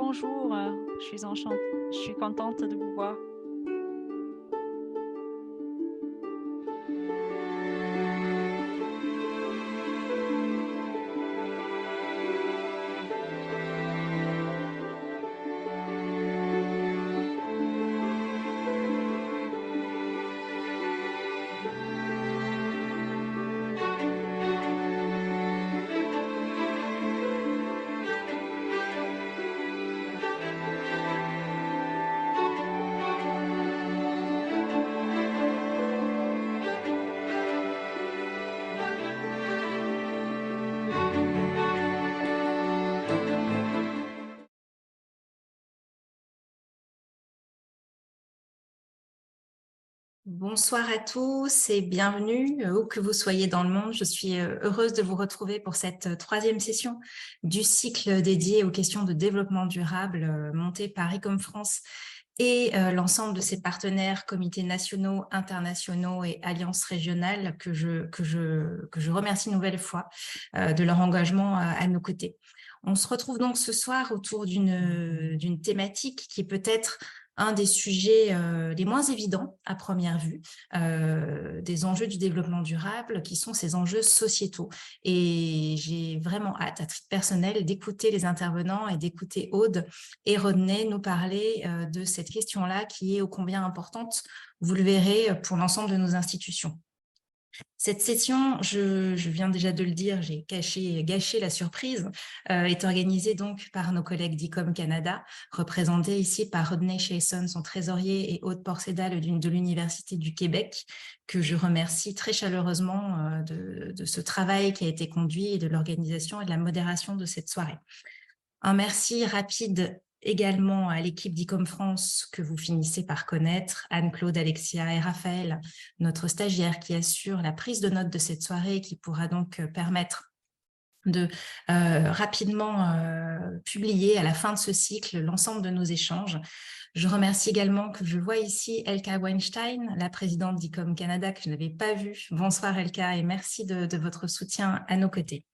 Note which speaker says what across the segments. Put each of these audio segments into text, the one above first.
Speaker 1: bonjour, je suis contente de vous voir.
Speaker 2: Bonsoir à tous et bienvenue, où que vous soyez dans le monde. Je suis heureuse de vous retrouver pour cette troisième session du cycle dédié aux questions de développement durable monté par Ecom France et l'ensemble de ses partenaires, comités nationaux, internationaux et alliances régionales que je remercie une nouvelle fois de leur engagement à nos côtés. On se retrouve donc ce soir autour d'une thématique qui est peut-être un des sujets les moins évidents à première vue des enjeux du développement durable, qui sont ces enjeux sociétaux. Et j'ai vraiment hâte, à titre personnel, d'écouter les intervenants et d'écouter Aude et Rodney nous parler de cette question-là qui est ô combien importante, vous le verrez, pour l'ensemble de nos institutions. Cette session, je viens déjà de le dire, j'ai gâché la surprise, est organisée donc par nos collègues d'ICOM Canada, représentés ici par Rodney Chason, son trésorier, et Aude Porcédal de l'Université du Québec, que je remercie très chaleureusement de ce travail qui a été conduit et de l'organisation et de la modération de cette soirée. Un merci rapide également à l'équipe d'ICOM France que vous finissez par connaître, Anne-Claude, Alexia et Raphaël, notre stagiaire qui assure la prise de notes de cette soirée et qui pourra donc permettre de rapidement publier à la fin de ce cycle l'ensemble de nos échanges. Je remercie également que je vois ici Elka Weinstein, la présidente d'ICOM Canada que je n'avais pas vue. Bonsoir Elka et merci de votre soutien à nos côtés.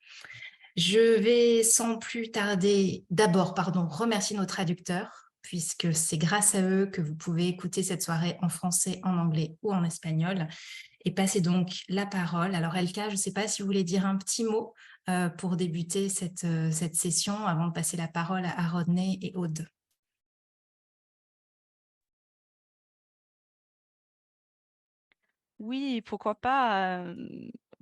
Speaker 2: Je vais sans plus tarder, remercier nos traducteurs, puisque c'est grâce à eux que vous pouvez écouter cette soirée en français, en anglais ou en espagnol, et passer donc la parole. Alors Elka, je ne sais pas si vous voulez dire un petit mot pour débuter cette session avant de passer la parole à Rodney et Aude.
Speaker 1: Oui, pourquoi pas.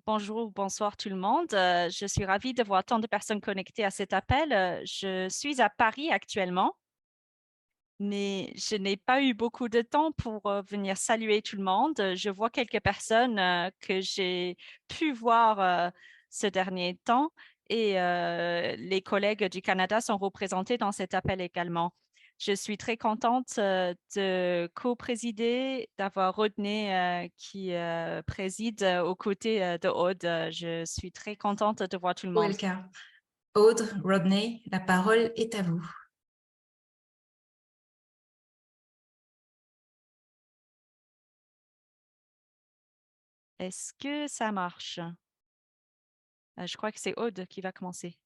Speaker 1: Bonjour, bonsoir tout le monde. Je suis ravie de voir tant de personnes connectées à cet appel. Je suis à Paris actuellement, mais je n'ai pas eu beaucoup de temps pour venir saluer tout le monde. Je vois quelques personnes que j'ai pu voir ce dernier temps et les collègues du Canada sont représentés dans cet appel également. Je suis très contente de co-présider, d'avoir Rodney qui préside aux côtés de Aude. Je suis très contente de voir tout le monde.
Speaker 2: Elka, Aude, Rodney, la parole est à vous.
Speaker 1: Est-ce que ça marche? Je crois que c'est Aude qui va commencer.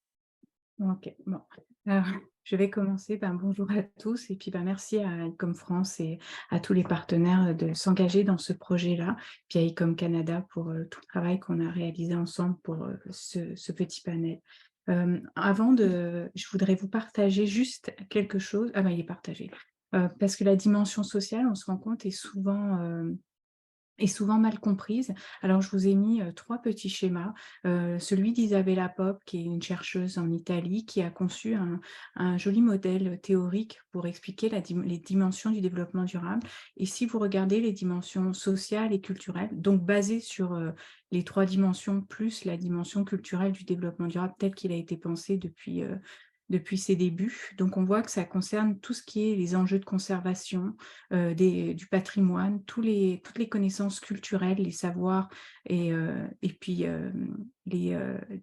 Speaker 3: OK, bon. Alors, je vais commencer. Bonjour à tous et puis merci à ICOM France et à tous les partenaires de s'engager dans ce projet-là, puis à ICOM Canada pour tout le travail qu'on a réalisé ensemble pour ce petit panel. Je voudrais vous partager juste quelque chose. Ah ben, il est partagé. Parce que la dimension sociale, on se rend compte, est souvent mal comprise. Alors, je vous ai mis 3 petits schémas. Celui d'Isabella Popp, qui est une chercheuse en Italie, qui a conçu un joli modèle théorique pour expliquer les dimensions du développement durable. Et si vous regardez les dimensions sociales et culturelles, donc basées sur les 3 dimensions plus la dimension culturelle du développement durable tel qu'il a été pensé depuis ses débuts. Donc, on voit que ça concerne tout ce qui est les enjeux de conservation, du patrimoine, toutes les connaissances culturelles, les savoirs et puis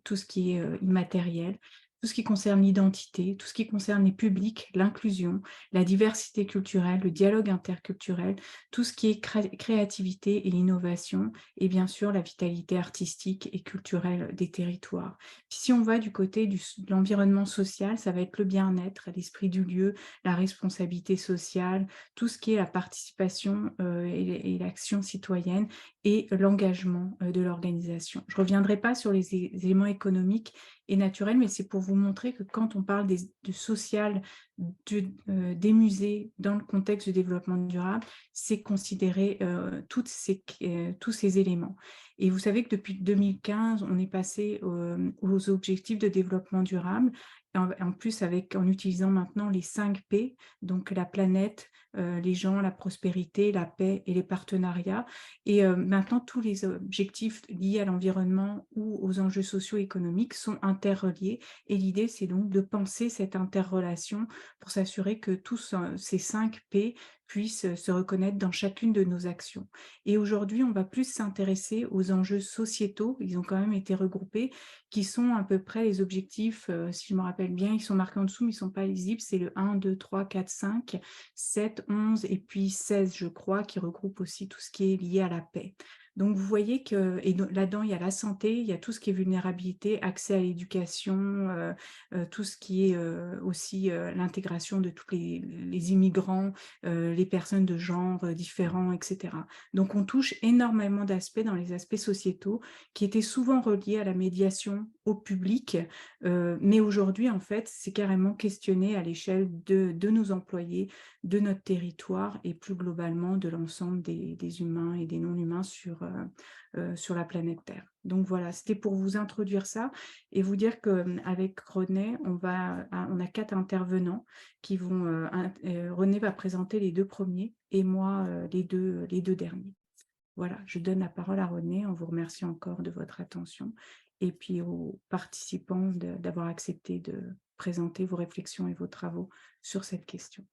Speaker 3: tout ce qui est immatériel. tout ce qui concerne l'identité, tout ce qui concerne les publics, l'inclusion, la diversité culturelle, le dialogue interculturel, tout ce qui est créativité et innovation, et bien sûr la vitalité artistique et culturelle des territoires. Puis si on va du côté de l'environnement social, ça va être le bien-être, l'esprit du lieu, la responsabilité sociale, tout ce qui est la participation et l'action citoyenne et l'engagement de l'organisation. Je ne reviendrai pas sur les éléments économiques et naturels, mais c'est pour vous montrer que quand on parle du social des musées dans le contexte du développement durable, c'est considérer tous ces éléments. Et vous savez que depuis 2015, on est passé aux objectifs de développement durable, en plus en utilisant maintenant les 5 P, donc la planète, les gens, la prospérité, la paix et les partenariats. Et maintenant, tous les objectifs liés à l'environnement ou aux enjeux socio-économiques sont interreliés. Et l'idée, c'est donc de penser cette interrelation pour s'assurer que tous ces 5 P puissent se reconnaître dans chacune de nos actions. Et aujourd'hui, on va plus s'intéresser aux enjeux sociétaux, ils ont quand même été regroupés, qui sont à peu près les objectifs, si je me rappelle bien, ils sont marqués en dessous, mais ils ne sont pas lisibles, c'est le 1, 2, 3, 4, 5, 7, 11 et puis 16, je crois, qui regroupe aussi tout ce qui est lié à la paix. Donc, vous voyez que là-dedans, il y a la santé, il y a tout ce qui est vulnérabilité, accès à l'éducation, tout ce qui est aussi l'intégration de tous les immigrants, les personnes de genre différents, etc. Donc, on touche énormément d'aspects dans les aspects sociétaux qui étaient souvent reliés à la médiation au public, mais aujourd'hui, en fait, c'est carrément questionné à l'échelle de nos employés, de notre territoire et plus globalement de l'ensemble des humains et des non-humains sur la planète Terre. Donc voilà, c'était pour vous introduire ça et vous dire qu'avec René, on a 4 intervenants qui vont, René va présenter les 2 premiers et moi les deux derniers. Voilà, je donne la parole à René, on vous remercie encore de votre attention et puis aux participants d'avoir accepté de présenter vos réflexions et vos travaux sur cette question.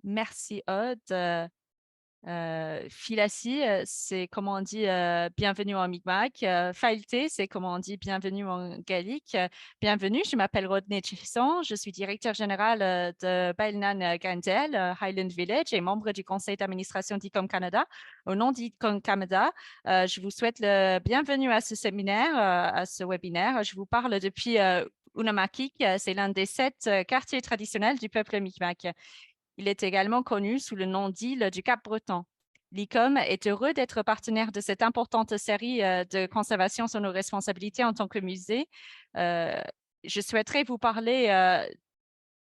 Speaker 1: Merci, Aude. Filasi, c'est comme on dit bienvenue en Mi'kmaq. Failté, c'est comme on dit bienvenue en gaélique. Bienvenue, je m'appelle Rodney Chisson, je suis directeur général de Bailnan Gandel, Highland Village et membre du conseil d'administration d'ICOM Canada. Au nom d'ICOM Canada, je vous souhaite le bienvenue à ce séminaire, à ce webinaire. Je vous parle depuis Unamakik, c'est l'un des 7 quartiers traditionnels du peuple Mi'kmaq. Il est également connu sous le nom d'île du Cap-Breton. L'ICOM est heureux d'être partenaire de cette importante série de conservation sur nos responsabilités en tant que musée. Je souhaiterais vous parler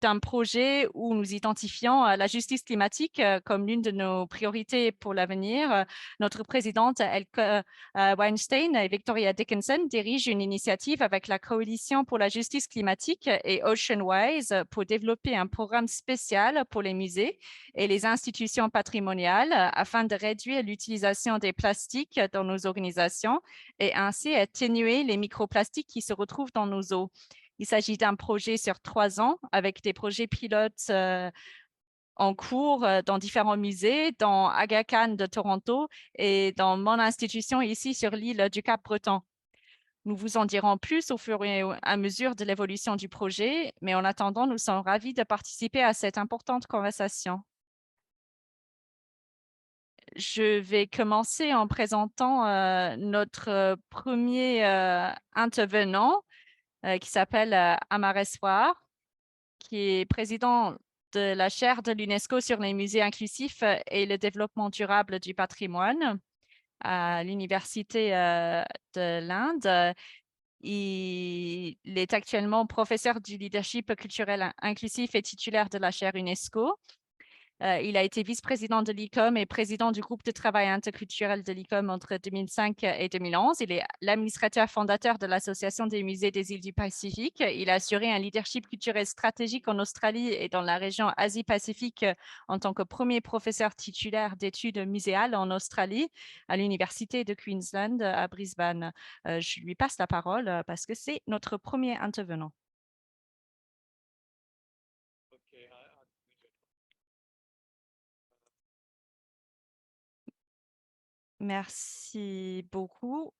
Speaker 1: d'un projet où nous identifions la justice climatique comme l'une de nos priorités pour l'avenir. Notre présidente Elke Weinstein et Victoria Dickinson dirigent une initiative avec la Coalition pour la justice climatique et Oceanwise pour développer un programme spécial pour les musées et les institutions patrimoniales afin de réduire l'utilisation des plastiques dans nos organisations et ainsi atténuer les microplastiques qui se retrouvent dans nos eaux. Il s'agit d'un projet sur 3 ans avec des projets pilotes en cours dans différents musées, dans Aga Khan de Toronto et dans mon institution ici sur l'île du Cap-Breton. Nous vous en dirons plus au fur et à mesure de l'évolution du projet, mais en attendant, nous sommes ravis de participer à cette importante conversation. Je vais commencer en présentant notre premier intervenant qui s'appelle Amareswar, qui est président de la chaire de l'UNESCO sur les musées inclusifs et le développement durable du patrimoine à l'Université de l'Inde. Il est actuellement professeur du leadership culturel inclusif et titulaire de la chaire UNESCO. Il a été vice-président de l'ICOM et président du groupe de travail interculturel de l'ICOM entre 2005 et 2011. Il est l'administrateur fondateur de l'Association des musées des îles du Pacifique. Il a assuré un leadership culturel stratégique en Australie et dans la région Asie-Pacifique en tant que premier professeur titulaire d'études muséales en Australie à l'Université de Queensland à Brisbane. Je lui passe la parole parce que c'est notre premier intervenant. Merci beaucoup.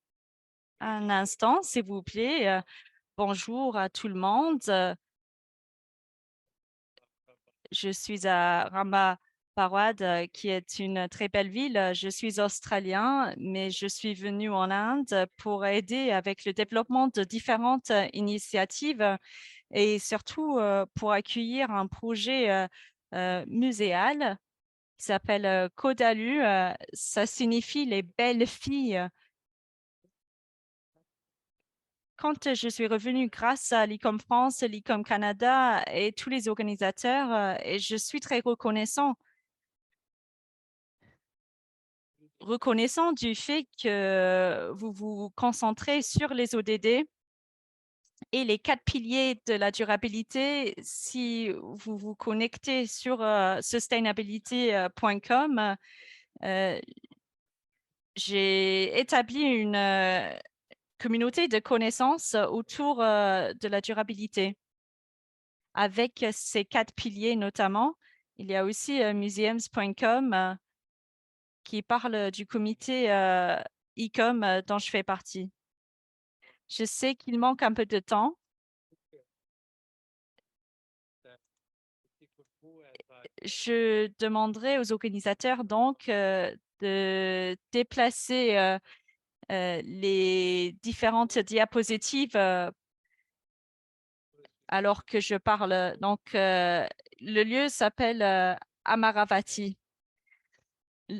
Speaker 1: Un instant, s'il vous plaît. Bonjour à tout le monde. Je suis à Rama Parwad, qui est une très belle ville. Je suis australien, mais je suis venu en Inde pour aider avec le développement de différentes initiatives et surtout pour accueillir un projet muséal qui s'appelle Kodalu. Ça signifie les belles filles. Quand je suis revenue grâce à l'ICOM France, l'ICOM Canada et tous les organisateurs, et je suis très reconnaissant du fait que vous vous concentrez sur les ODD et les 4 piliers de la durabilité. Si vous vous connectez sur sustainability.com, j'ai établi une communauté de connaissances autour de la durabilité. Avec ces 4 piliers notamment, il y a aussi museums.com qui parle du comité ICOM dont je fais partie. Je sais qu'il manque un peu de temps. Je demanderai aux organisateurs donc de déplacer les différentes diapositives alors que je parle. Donc, le lieu s'appelle Amaravati.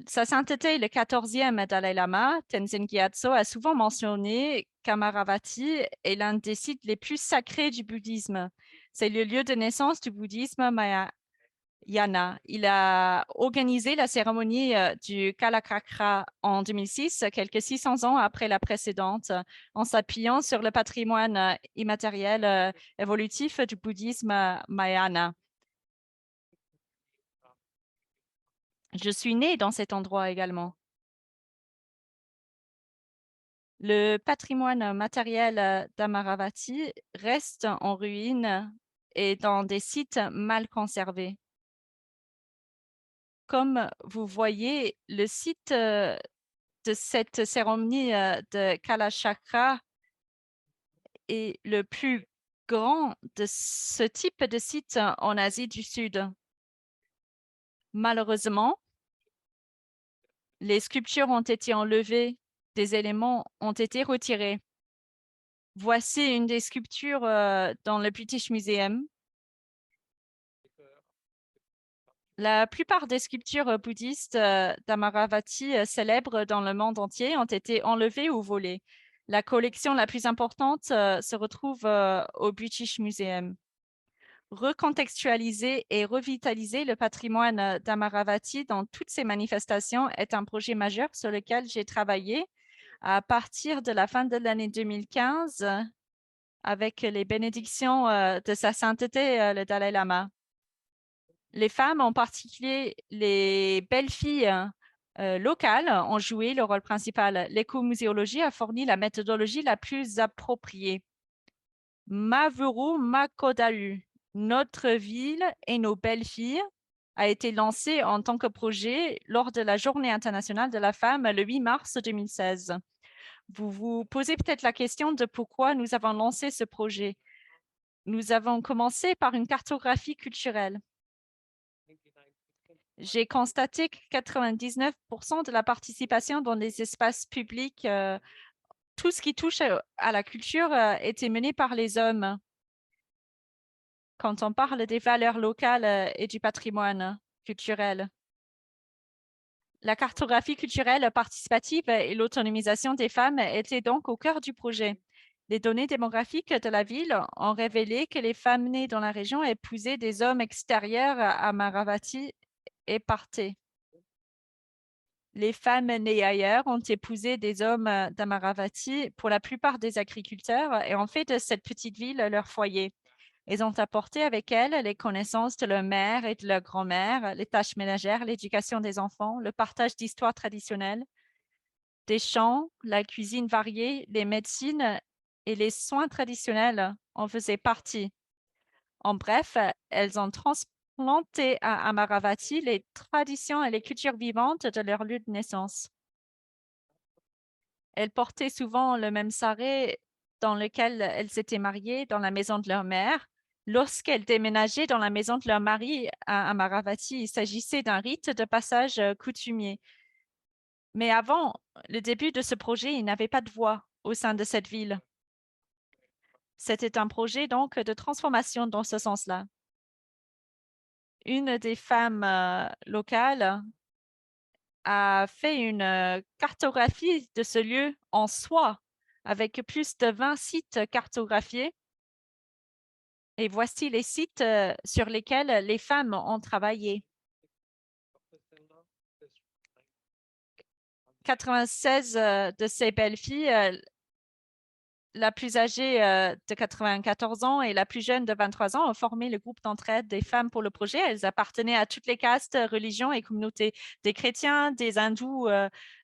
Speaker 1: Sa sainteté, le 14e Dalai Lama, Tenzin Gyatso, a souvent mentionné qu'Amaravati est l'un des sites les plus sacrés du bouddhisme. C'est le lieu de naissance du bouddhisme Mahayana. Il a organisé la cérémonie du Kalachakra en 2006, quelques 600 ans après la précédente, en s'appuyant sur le patrimoine immatériel évolutif du bouddhisme Mahayana. Je suis née dans cet endroit également. Le patrimoine matériel d'Amaravati reste en ruine et dans des sites mal conservés. Comme vous voyez, le site de cette cérémonie de Kalachakra est le plus grand de ce type de site en Asie du Sud. Malheureusement, les sculptures ont été enlevées, des éléments ont été retirés. Voici une des sculptures dans le British Museum. La plupart des sculptures bouddhistes d'Amaravati célèbres dans le monde entier ont été enlevées ou volées. La collection la plus importante se retrouve au British Museum. Recontextualiser et revitaliser le patrimoine d'Amaravati dans toutes ses manifestations est un projet majeur sur lequel j'ai travaillé à partir de la fin de l'année 2015 avec les bénédictions de Sa Sainteté, le Dalai Lama. Les femmes, en particulier les belles filles locales, ont joué le rôle principal. L'écomuséologie a fourni la méthodologie la plus appropriée. Mavuru Makodalu, notre ville et nos belles filles, a été lancé en tant que projet lors de la Journée internationale de la femme le 8 mars 2016. Vous vous posez peut-être la question de pourquoi nous avons lancé ce projet. Nous avons commencé par une cartographie culturelle. J'ai constaté que 99% de la participation dans les espaces publics, tout ce qui touche à la culture, était mené par les hommes. Quand on parle des valeurs locales et du patrimoine culturel. La cartographie culturelle participative et l'autonomisation des femmes étaient donc au cœur du projet. Les données démographiques de la ville ont révélé que les femmes nées dans la région épousaient des hommes extérieurs à Amaravati et partaient. Les femmes nées ailleurs ont épousé des hommes d'Amaravati, pour la plupart des agriculteurs, et ont fait de cette petite ville leur foyer. Elles ont apporté avec elles les connaissances de leur mère et de leur grand-mère, les tâches ménagères, l'éducation des enfants, le partage d'histoires traditionnelles, des chants, la cuisine variée, les médecines et les soins traditionnels en faisaient partie. En bref, elles ont transplanté à Amaravati les traditions et les cultures vivantes de leur lieu de naissance. Elles portaient souvent le même sarré dans lequel elles s'étaient mariées dans la maison de leur mère. Lorsqu'elles déménageaient dans la maison de leur mari à Amaravati, il s'agissait d'un rite de passage coutumier. Mais avant le début de ce projet, il n'avait pas de voix au sein de cette ville. C'était un projet donc de transformation dans ce sens-là. Une des femmes locales a fait une cartographie de ce lieu en soi, avec plus de 20 sites cartographiés. Et voici les sites sur lesquels les femmes ont travaillé. 96 de ces belles filles, la plus âgée de 94 ans et la plus jeune de 23 ans, ont formé le groupe d'entraide des femmes pour le projet. Elles appartenaient à toutes les castes, religions et communautés, des chrétiens, des hindous,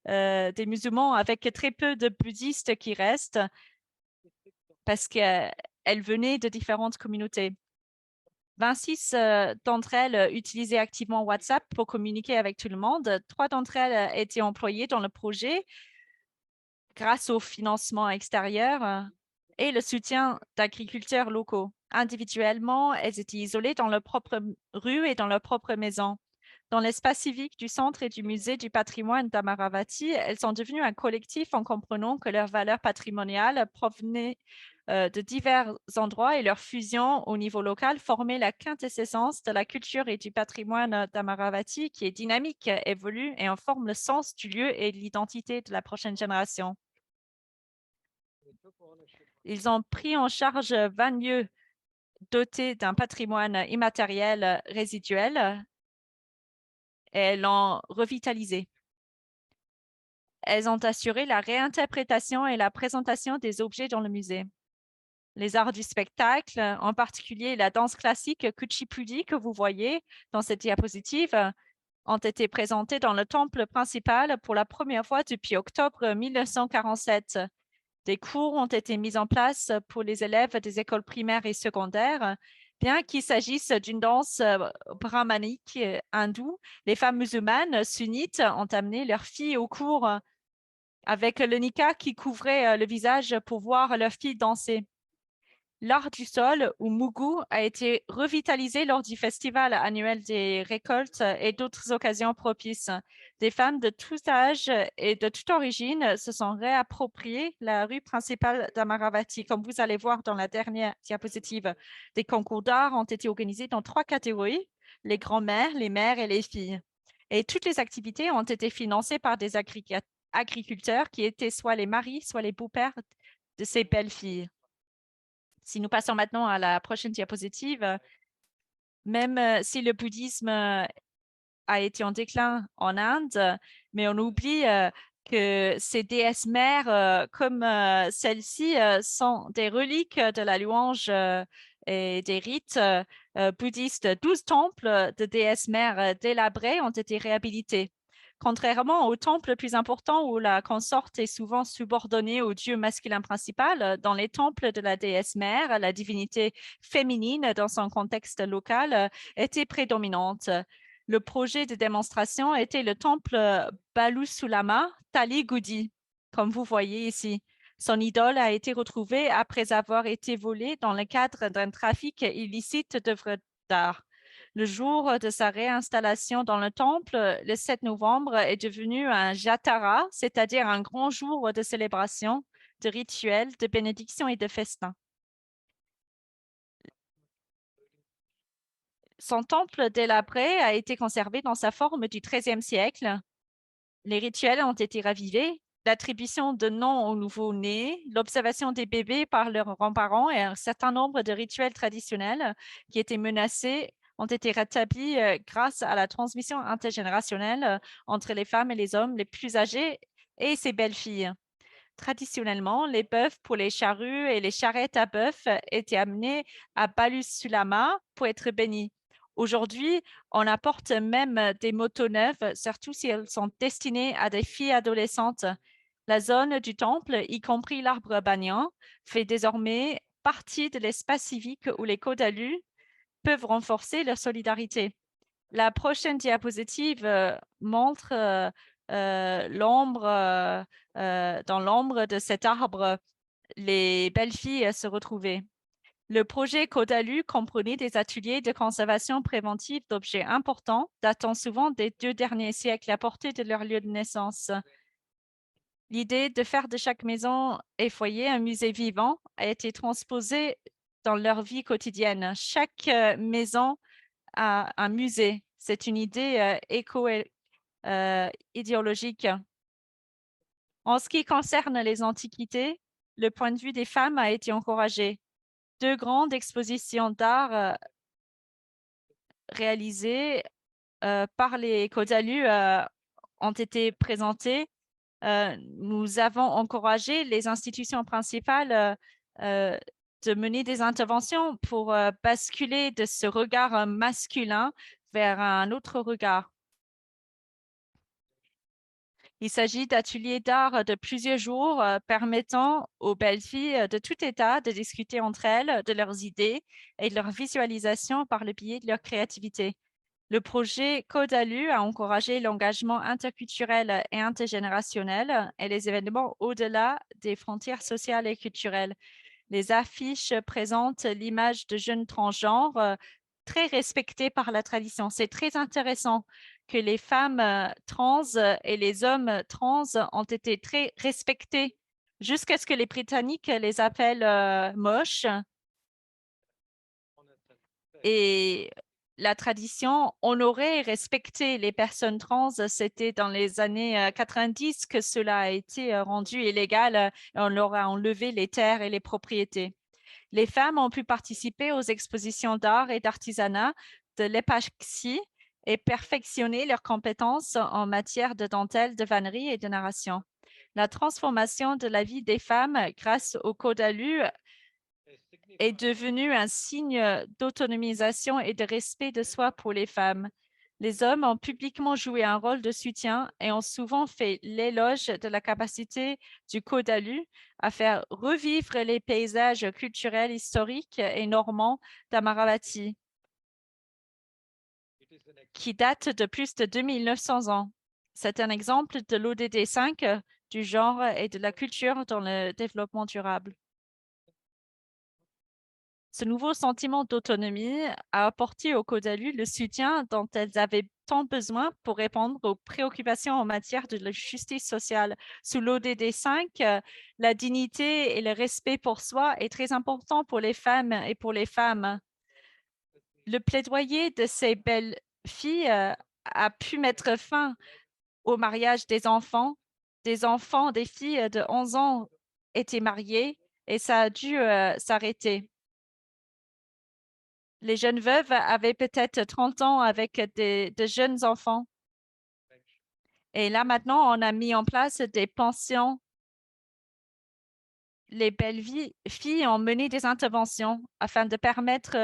Speaker 1: des musulmans, avec très peu de bouddhistes qui restent parce qu'elles venaient de différentes communautés. 26 d'entre elles utilisaient activement WhatsApp pour communiquer avec tout le monde. 3 d'entre elles étaient employées dans le projet grâce au financement extérieur et le soutien d'agriculteurs locaux. Individuellement, elles étaient isolées dans leur propre rue et dans leur propre maison. Dans l'espace civique du centre et du musée du patrimoine d'Amaravati, elles sont devenues un collectif en comprenant que leurs valeurs patrimoniales provenaient de divers endroits et leur fusion au niveau local formait la quintessence de la culture et du patrimoine d'Amaravati qui est dynamique, évolue et en forme le sens du lieu et de l'identité de la prochaine génération. Ils ont pris en charge 20 lieux dotés d'un patrimoine immatériel résiduel et l'ont revitalisé. Elles ont assuré la réinterprétation et la présentation des objets dans le musée. Les arts du spectacle, en particulier la danse classique Kuchipudi que vous voyez dans cette diapositive, ont été présentés dans le temple principal pour la première fois depuis octobre 1947. Des cours ont été mis en place pour les élèves des écoles primaires et secondaires. Bien qu'il s'agisse d'une danse brahmanique hindoue, les femmes musulmanes sunnites ont amené leurs filles au cours avec le niqab qui couvrait le visage pour voir leurs filles danser. L'art du sol, ou Mugu, a été revitalisé lors du festival annuel des récoltes et d'autres occasions propices. Des femmes de tout âge et de toute origine se sont réappropriées la rue principale d'Amaravati. Comme vous allez voir dans la dernière diapositive, des concours d'art ont été organisés dans 3 catégories, les grands-mères, les mères et les filles. Et toutes les activités ont été financées par des agriculteurs qui étaient soit les maris, soit les beaux-pères de ces belles filles. Si nous passons maintenant à la prochaine diapositive, même si le bouddhisme a été en déclin en Inde, mais on oublie que ces déesses mères comme celle-ci sont des reliques de la louange et des rites bouddhistes. 12 temples de déesses mères délabrés ont été réhabilités. Contrairement au temple le plus important où la consorte est souvent subordonnée au dieu masculin principal, dans les temples de la déesse mère, la divinité féminine dans son contexte local était prédominante. Le projet de démonstration était le temple Balusulama Tali Gudi, comme vous voyez ici. Son idole a été retrouvée après avoir été volée dans le cadre d'un trafic illicite d'œuvres d'art. Le jour de sa réinstallation dans le temple, le 7 novembre, est devenu un jatara, c'est-à-dire un grand jour de célébration, de rituels, de bénédiction et de festin. Son temple délabré a été conservé dans sa forme du XIIIe siècle. Les rituels ont été ravivés, l'attribution de noms aux nouveau-nés, l'observation des bébés par leurs grands-parents et un certain nombre de rituels traditionnels qui étaient menacés ont été rétablis grâce à la transmission intergénérationnelle entre les femmes et les hommes les plus âgés et ces belles filles. Traditionnellement, les bœufs pour les charrues et les charrettes à bœufs étaient amenés à Balusulama pour être bénis. Aujourd'hui, on apporte même des motos neuves, surtout si elles sont destinées à des filles adolescentes. La zone du temple, y compris l'arbre banyan, fait désormais partie de l'espace civique où les Kodalu peuvent renforcer leur solidarité. La prochaine diapositive montre dans l'ombre de cet arbre, les belles filles se retrouvaient. Le projet Codalu comprenait des ateliers de conservation préventive d'objets importants, datant souvent des 2 derniers siècles à portée de leur lieu de naissance. L'idée de faire de chaque maison et foyer un musée vivant a été transposée dans leur vie quotidienne. Chaque maison a un musée. C'est une idée éco-idéologique. En ce qui concerne les antiquités, le point de vue des femmes a été encouragé. 2 grandes expositions d'art réalisées par les Kodalu ont été présentées. Nous avons encouragé les institutions principales de mener des interventions pour basculer de ce regard masculin vers un autre regard. Il s'agit d'ateliers d'art de plusieurs jours permettant aux belles filles de tout état de discuter entre elles de leurs idées et de leur visualisation par le biais de leur créativité. Le projet Codalu a encouragé l'engagement interculturel et intergénérationnel et les événements au-delà des frontières sociales et culturelles. Les affiches présentent l'image de jeunes transgenres très respectées par la tradition. C'est très intéressant que les femmes trans et les hommes trans ont été très respectés jusqu'à ce que les Britanniques les appellent moches. Et la tradition honorait et respectait les personnes trans. C'était dans les années 90 que cela a été rendu illégal et on leur a enlevé les terres et les propriétés. Les femmes ont pu participer aux expositions d'art et d'artisanat de l'épaxie et perfectionner leurs compétences en matière de dentelle, de vannerie et de narration. La transformation de la vie des femmes grâce au Codalu est devenu un signe d'autonomisation et de respect de soi pour les femmes. Les hommes ont publiquement joué un rôle de soutien et ont souvent fait l'éloge de la capacité du Codalu à faire revivre les paysages culturels, historiques et normands d'Amaravati, qui datent de plus de 2900 ans. C'est un exemple de l'ODD 5 du genre et de la culture dans le développement durable. Ce nouveau sentiment d'autonomie a apporté aux Kodalu le soutien dont elles avaient tant besoin pour répondre aux préoccupations en matière de la justice sociale. Sous l'ODD 5, la dignité et le respect pour soi est très important pour les femmes et pour les femmes. Le plaidoyer de ces belles filles a pu mettre fin au mariage des enfants. Des enfants, des filles de 11 ans étaient mariées et ça a dû s'arrêter. Les jeunes veuves avaient peut-être 30 ans avec de jeunes enfants. Et là, maintenant, on a mis en place des pensions. Les belles filles ont mené des interventions afin de permettre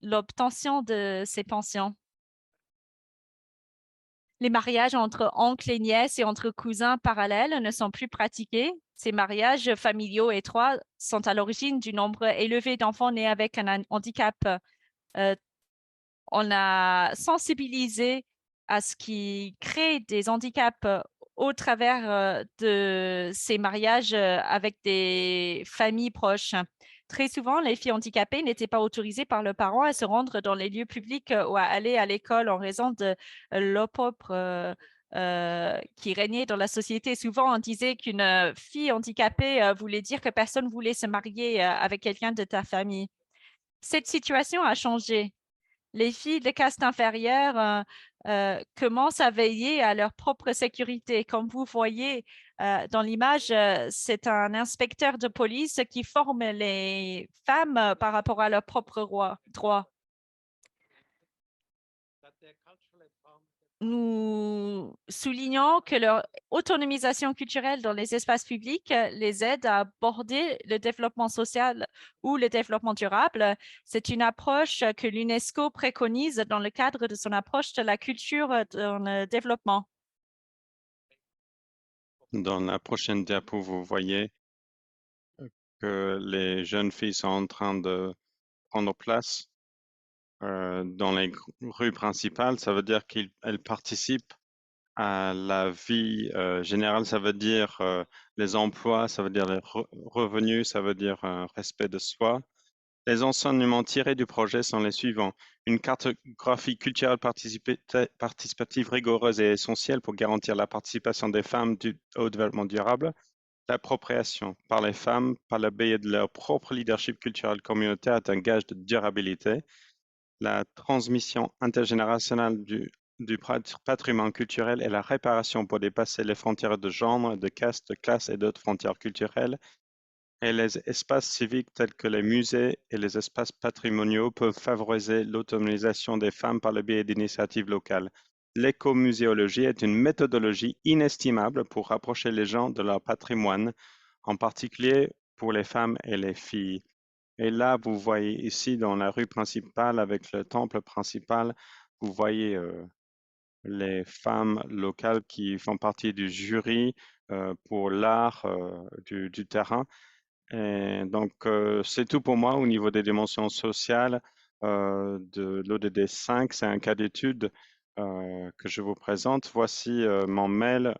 Speaker 1: l'obtention de ces pensions. Les mariages entre oncles et nièces et entre cousins parallèles ne sont plus pratiqués. Ces mariages familiaux étroits sont à l'origine du nombre élevé d'enfants nés avec un handicap. Euh, on a sensibilisé à ce qui crée des handicaps au travers de ces mariages avec des familles proches. Très souvent, les filles handicapées n'étaient pas autorisées par leurs parents à se rendre dans les lieux publics ou à aller à l'école en raison de l'opprobre qui régnait dans la société. Souvent, on disait qu'une fille handicapée voulait dire que personne ne voulait se marier avec quelqu'un de ta famille. Cette situation a changé. Les filles de caste inférieure commencent à veiller à leur propre sécurité. Comme vous voyez dans l'image, c'est un inspecteur de police qui forme les femmes par rapport à leurs propres droits. Nous soulignons que leur autonomisation culturelle dans les espaces publics les aide à aborder le développement social ou le développement durable. C'est une approche que l'UNESCO préconise dans le cadre de son approche de la culture dans le développement.
Speaker 4: Dans la prochaine diapo, vous voyez que les jeunes filles sont en train de prendre place dans les rues principales. Ça veut dire qu'elles participent à la vie générale, ça veut dire les emplois, ça veut dire les revenus, ça veut dire respect de soi. Les enseignements tirés du projet sont les suivants. Une cartographie culturelle participative rigoureuse et essentielle pour garantir la participation des femmes au développement durable. L'appropriation par les femmes, par le biais de leur propre leadership culturel communautaire, est un gage de durabilité. La transmission intergénérationnelle du patrimoine culturel et la réparation pour dépasser les frontières de genre, de caste, de classe et d'autres frontières culturelles. Et les espaces civiques tels que les musées et les espaces patrimoniaux peuvent favoriser l'autonomisation des femmes par le biais d'initiatives locales. L'écomuséologie est une méthodologie inestimable pour rapprocher les gens de leur patrimoine, en particulier pour les femmes et les filles. Et là, vous voyez ici dans la rue principale avec le temple principal, vous voyez les femmes locales qui font partie du jury pour l'art du terrain. Et donc, c'est tout pour moi au niveau des dimensions sociales de l'ODD 5. C'est un cas d'étude que je vous présente. Voici mon mail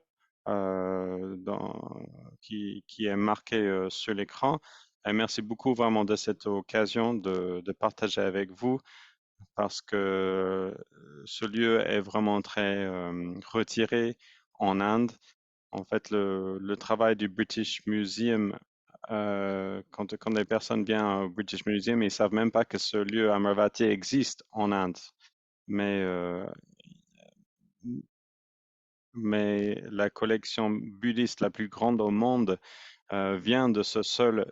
Speaker 4: qui est marqué sur l'écran. Et merci beaucoup vraiment de cette occasion de partager avec vous parce que ce lieu est vraiment très retiré en Inde. En fait, le travail du British Museum, quand les personnes viennent au British Museum, ils ne savent même pas que ce lieu Amaravati existe en Inde. Mais, mais la collection bouddhiste la plus grande au monde vient de ce seul,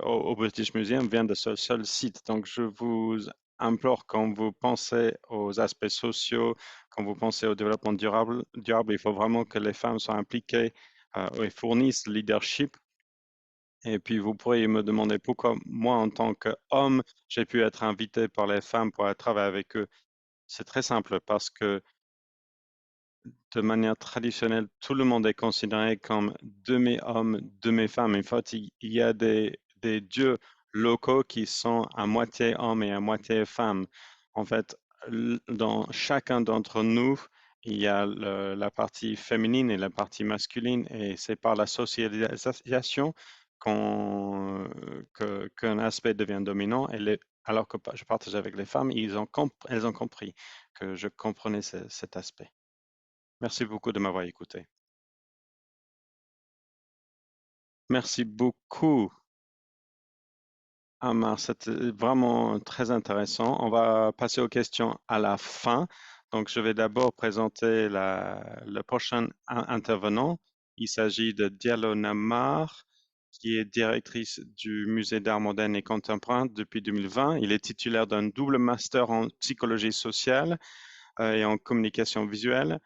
Speaker 4: au British Museum, vient de ce seul site. Donc, je vous implore, quand vous pensez aux aspects sociaux, quand vous pensez au développement durable, il faut vraiment que les femmes soient impliquées et fournissent le leadership. Et puis, vous pourriez me demander pourquoi moi, en tant qu'homme, j'ai pu être invité par les femmes pour travailler avec eux. C'est très simple parce que de manière traditionnelle, tout le monde est considéré comme demi-homme, demi-femme. En fait, il y a des dieux locaux qui sont à moitié hommes et à moitié femmes. En fait, dans chacun d'entre nous, il y a la partie féminine et la partie masculine, et c'est par la socialisation qu'un aspect devient dominant. Alors que je partage avec les femmes, elles ont compris que je comprenais cet aspect. Merci beaucoup de m'avoir écouté. Merci beaucoup, Amar. C'était vraiment très intéressant. On va passer aux questions à la fin. Donc, je vais d'abord présenter le prochain intervenant. Il s'agit de Diallo Namar, qui est directrice du Musée d'art moderne et contemporain depuis 2020. Il est titulaire d'un double master en psychologie sociale et en communication visuelle.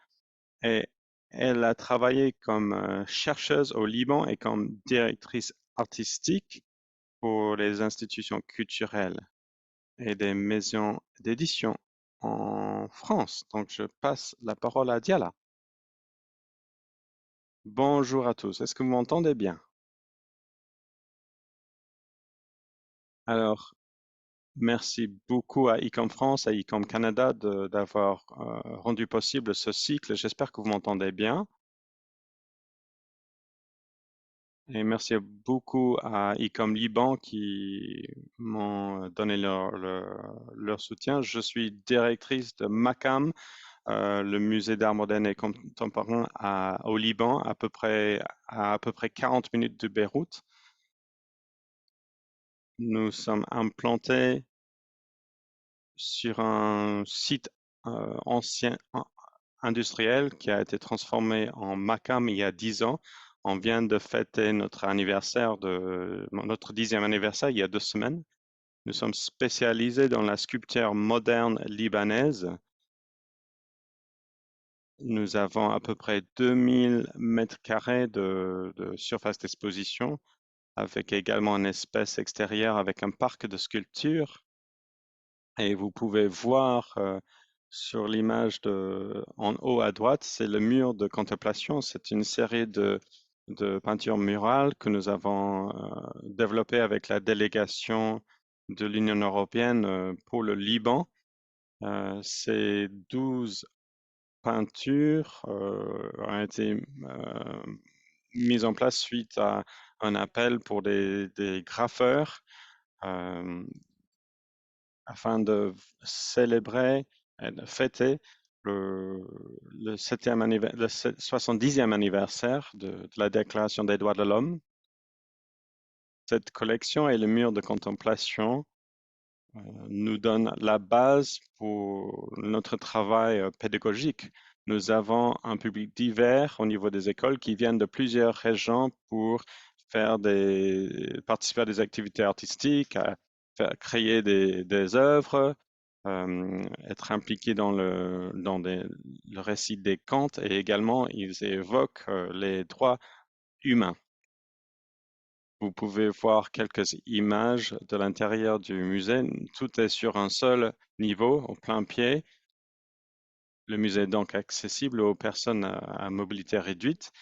Speaker 4: Et elle a travaillé comme chercheuse au Liban et comme directrice artistique pour les institutions culturelles et des maisons d'édition en France. Donc, je passe la parole à Diala. Bonjour à tous. Est-ce que vous m'entendez bien? Alors, merci beaucoup à ICOM France et à ICOM Canada d'avoir rendu possible ce cycle. J'espère que vous m'entendez bien. Et merci beaucoup à ICOM Liban qui m'ont donné leur soutien. Je suis directrice de MACAM, le musée d'art moderne et contemporain au Liban, à peu près 40 minutes de Beyrouth. Nous sommes implantés sur un site ancien industriel qui a été transformé en MACAM il y a 10 ans. On vient de fêter notre 10e anniversaire il y a 2 semaines. Nous sommes spécialisés dans la sculpture moderne libanaise. Nous avons à peu près 2000 mètres carrés de surface d'exposition, avec également un espace extérieur avec un parc de sculptures. Et vous pouvez voir sur l'image en haut à droite, c'est le mur de contemplation. C'est une série de peintures murales que nous avons développées avec la délégation de l'Union européenne pour le Liban. Ces 12 peinture a été mise en place suite à un appel pour des graffeurs afin de célébrer et de fêter le 70e anniversaire de la Déclaration des droits de l'homme. Cette collection et le mur de contemplation nous donne la base pour notre travail pédagogique. Nous avons un public divers au niveau des écoles qui viennent de plusieurs régions pour participer à des activités artistiques, créer des œuvres, être impliqués dans le récit des contes et également ils évoquent les droits humains. Vous pouvez voir quelques images de l'intérieur du musée. Tout est sur un seul niveau, au plein pied. Le musée est donc accessible aux personnes à mobilité réduite.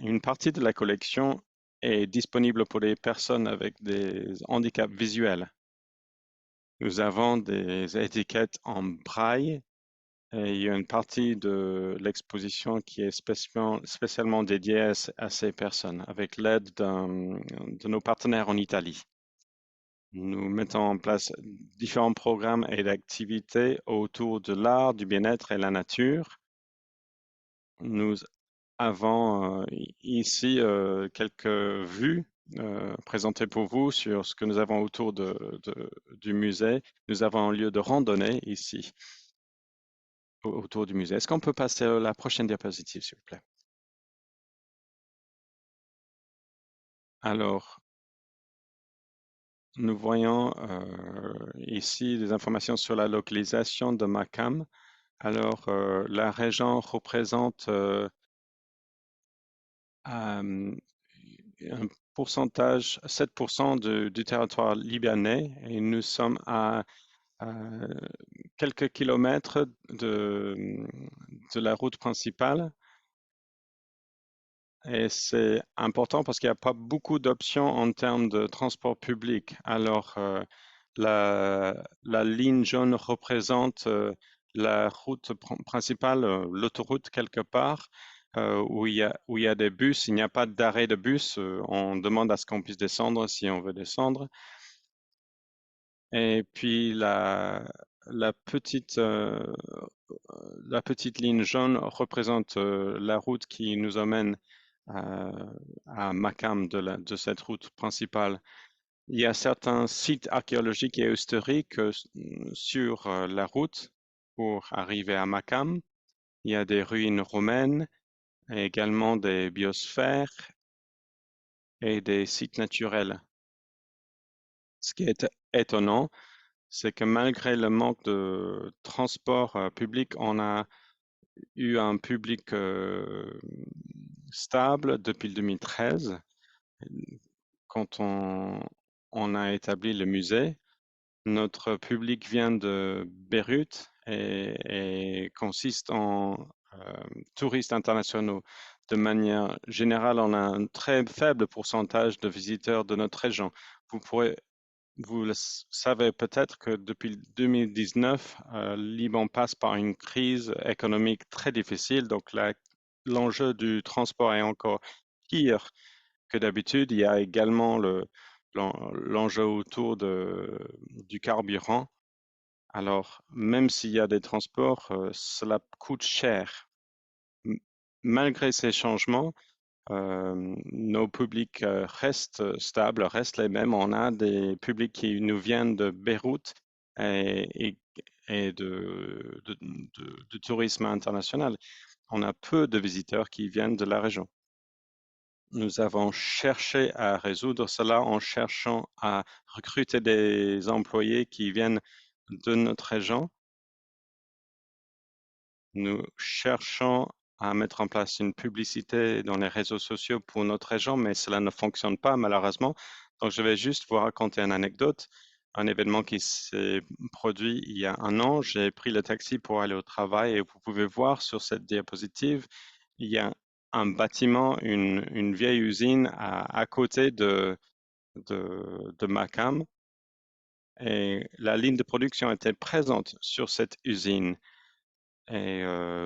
Speaker 4: Une partie de la collection est disponible pour les personnes avec des handicaps visuels. Nous avons des étiquettes en braille et il y a une partie de l'exposition qui est spécialement dédiée à ces personnes avec l'aide de nos partenaires en Italie. Nous mettons en place différents programmes et activités autour de l'art, du bien-être et la nature. Nous avons ici quelques vues présentées pour vous sur ce que nous avons autour du musée. Nous avons un lieu de randonnée ici autour du musée. Est-ce qu'on peut passer à la prochaine diapositive, s'il vous plaît? Alors, nous voyons ici des informations sur la localisation de Makam. Alors, la région représente un pourcentage, 7% du territoire libanais et nous sommes à quelques kilomètres de la route principale. Et c'est important parce qu'il n'y a pas beaucoup d'options en termes de transport public. Alors, la ligne jaune représente la route principale, l'autoroute quelque part, où il y a des bus. Il n'y a pas d'arrêt de bus. On demande à ce qu'on puisse descendre si on veut descendre. Et puis la petite ligne jaune représente la route qui nous emmène à Makam de cette route principale. Il y a certains sites archéologiques et historiques sur la route pour arriver à Makam. Il y a des ruines romaines, et également des biosphères et des sites naturels. Ce qui est étonnant, c'est que malgré le manque de transport public, on a eu un public stable depuis le 2013, quand on a établi le musée. Notre public vient de Beyrouth et consiste en touristes internationaux. De manière générale, on a un très faible pourcentage de visiteurs de notre région. Vous le savez peut-être que depuis 2019, le Liban passe par une crise économique très difficile, donc l'enjeu du transport est encore pire que d'habitude. Il y a également l'enjeu autour du carburant. Alors, même s'il y a des transports, cela coûte cher. Malgré ces changements, nos publics restent stables, restent les mêmes. On a des publics qui nous viennent de Beyrouth et de tourisme international. On a peu de visiteurs qui viennent de la région. Nous avons cherché à résoudre cela en cherchant à recruter des employés qui viennent de notre région. Nous cherchons à mettre en place une publicité dans les réseaux sociaux pour notre région, mais cela ne fonctionne pas malheureusement. Donc, je vais juste vous raconter une anecdote, un événement qui s'est produit il y a un an. J'ai pris le taxi pour aller au travail et vous pouvez voir sur cette diapositive, il y a un bâtiment, une vieille usine à côté de Makam et la ligne de production était présente sur cette usine. Et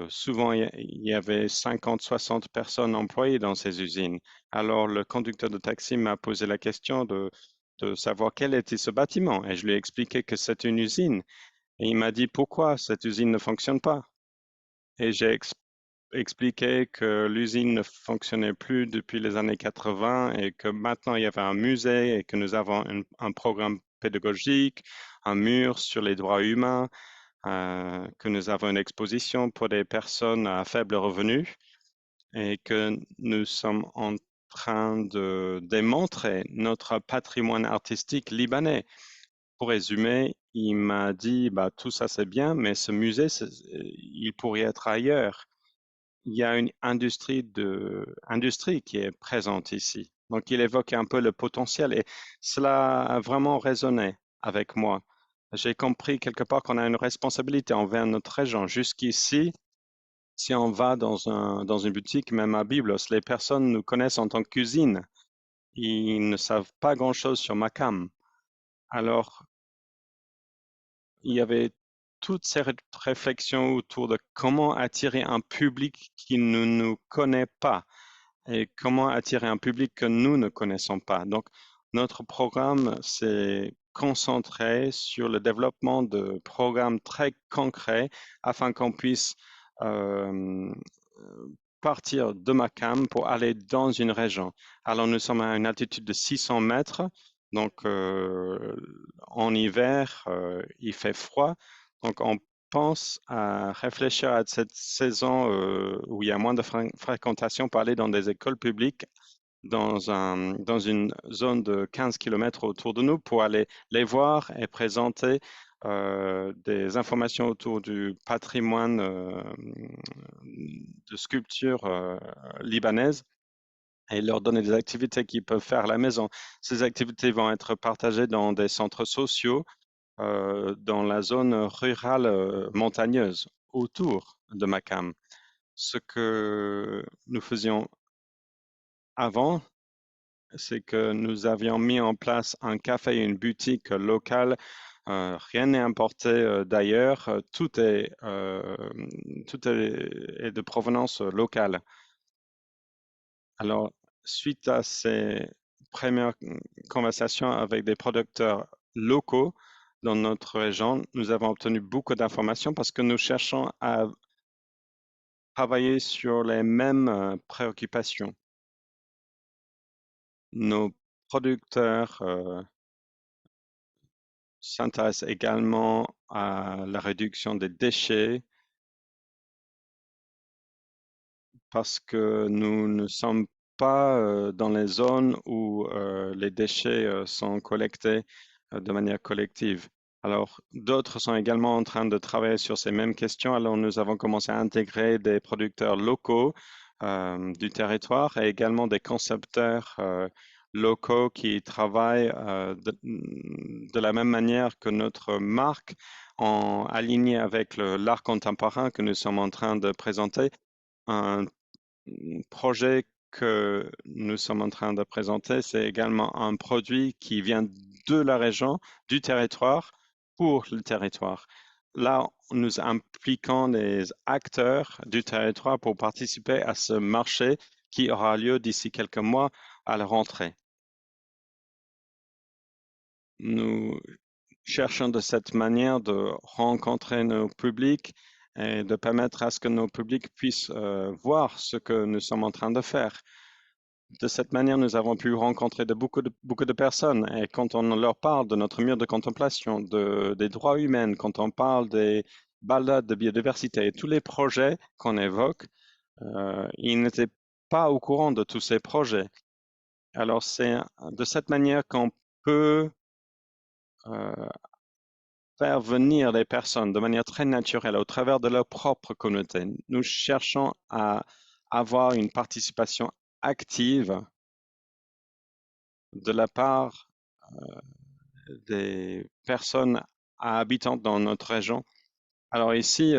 Speaker 4: souvent, il y avait 50, 60 personnes employées dans ces usines. Alors, le conducteur de taxi m'a posé la question de savoir quel était ce bâtiment. Et je lui ai expliqué que c'est une usine. Et il m'a dit pourquoi cette usine ne fonctionne pas. Et j'ai expliqué que l'usine ne fonctionnait plus depuis les années 80 et que maintenant il y avait un musée et que nous avons un programme pédagogique, un mur sur les droits humains, que nous avons une exposition pour des personnes à faible revenu et que nous sommes en train de démontrer notre patrimoine artistique libanais. Pour résumer, il m'a dit, bah, tout ça c'est bien, mais ce musée, il pourrait être ailleurs. Il y a une industrie qui est présente ici. Donc, il évoque un peu le potentiel et cela a vraiment résonné avec moi. J'ai compris quelque part qu'on a une responsabilité envers notre région. Jusqu'ici, si on va dans une boutique, même à Byblos, les personnes nous connaissent en tant que cuisine. Ils ne savent pas grand-chose sur Macam. Alors, il y avait toutes ces réflexions autour de comment attirer un public qui ne nous connaît pas et comment attirer un public que nous ne connaissons pas. Donc, notre programme s'est concentré sur le développement de programmes très concrets afin qu'on puisse euh, partir de Macam pour aller dans une région. Alors, nous sommes à une altitude de 600 mètres. Donc, en hiver, il fait froid. Donc, on pense à réfléchir à cette saison où il y a moins de fréquentation pour aller dans des écoles publiques dans une zone de 15 km autour de nous pour aller les voir et présenter des informations autour du patrimoine de sculpture libanaise et leur donner des activités qu'ils peuvent faire à la maison. Ces activités vont être partagées dans des centres sociaux dans la zone rurale montagneuse autour de Macam. Ce que nous faisions avant, c'est que nous avions mis en place un café et une boutique locale. Rien n'est importé d'ailleurs. Tout est de provenance locale. Alors, suite à ces premières conversations avec des producteurs locaux dans notre région, nous avons obtenu beaucoup d'informations parce que nous cherchons à travailler sur les mêmes préoccupations. Nos producteurs s'intéressent également à la réduction des déchets parce que nous ne sommes pas dans les zones où les déchets sont collectés de manière collective. Alors, d'autres sont également en train de travailler sur ces mêmes questions. Alors, nous avons commencé à intégrer des producteurs locaux du territoire et également des concepteurs locaux qui travaillent de la même manière que notre marque, en aligné avec l'art contemporain que nous sommes en train de présenter. Un projet que nous sommes en train de présenter, c'est également un produit qui vient de la région, du territoire, pour le territoire. Là, nous impliquons les acteurs du territoire pour participer à ce marché qui aura lieu d'ici quelques mois à la rentrée. Nous cherchons de cette manière de rencontrer nos publics et de permettre à ce que nos publics puissent voir ce que nous sommes en train de faire. De cette manière, nous avons pu rencontrer beaucoup de personnes et quand on leur parle de notre mur de contemplation, des droits humains, quand on parle des balades de biodiversité et tous les projets qu'on évoque, ils n'étaient pas au courant de tous ces projets. Alors, c'est de cette manière qu'on peut faire venir les personnes de manière très naturelle au travers de leur propre communauté. Nous cherchons à avoir une participation active de la part des personnes habitantes dans notre région. Alors ici,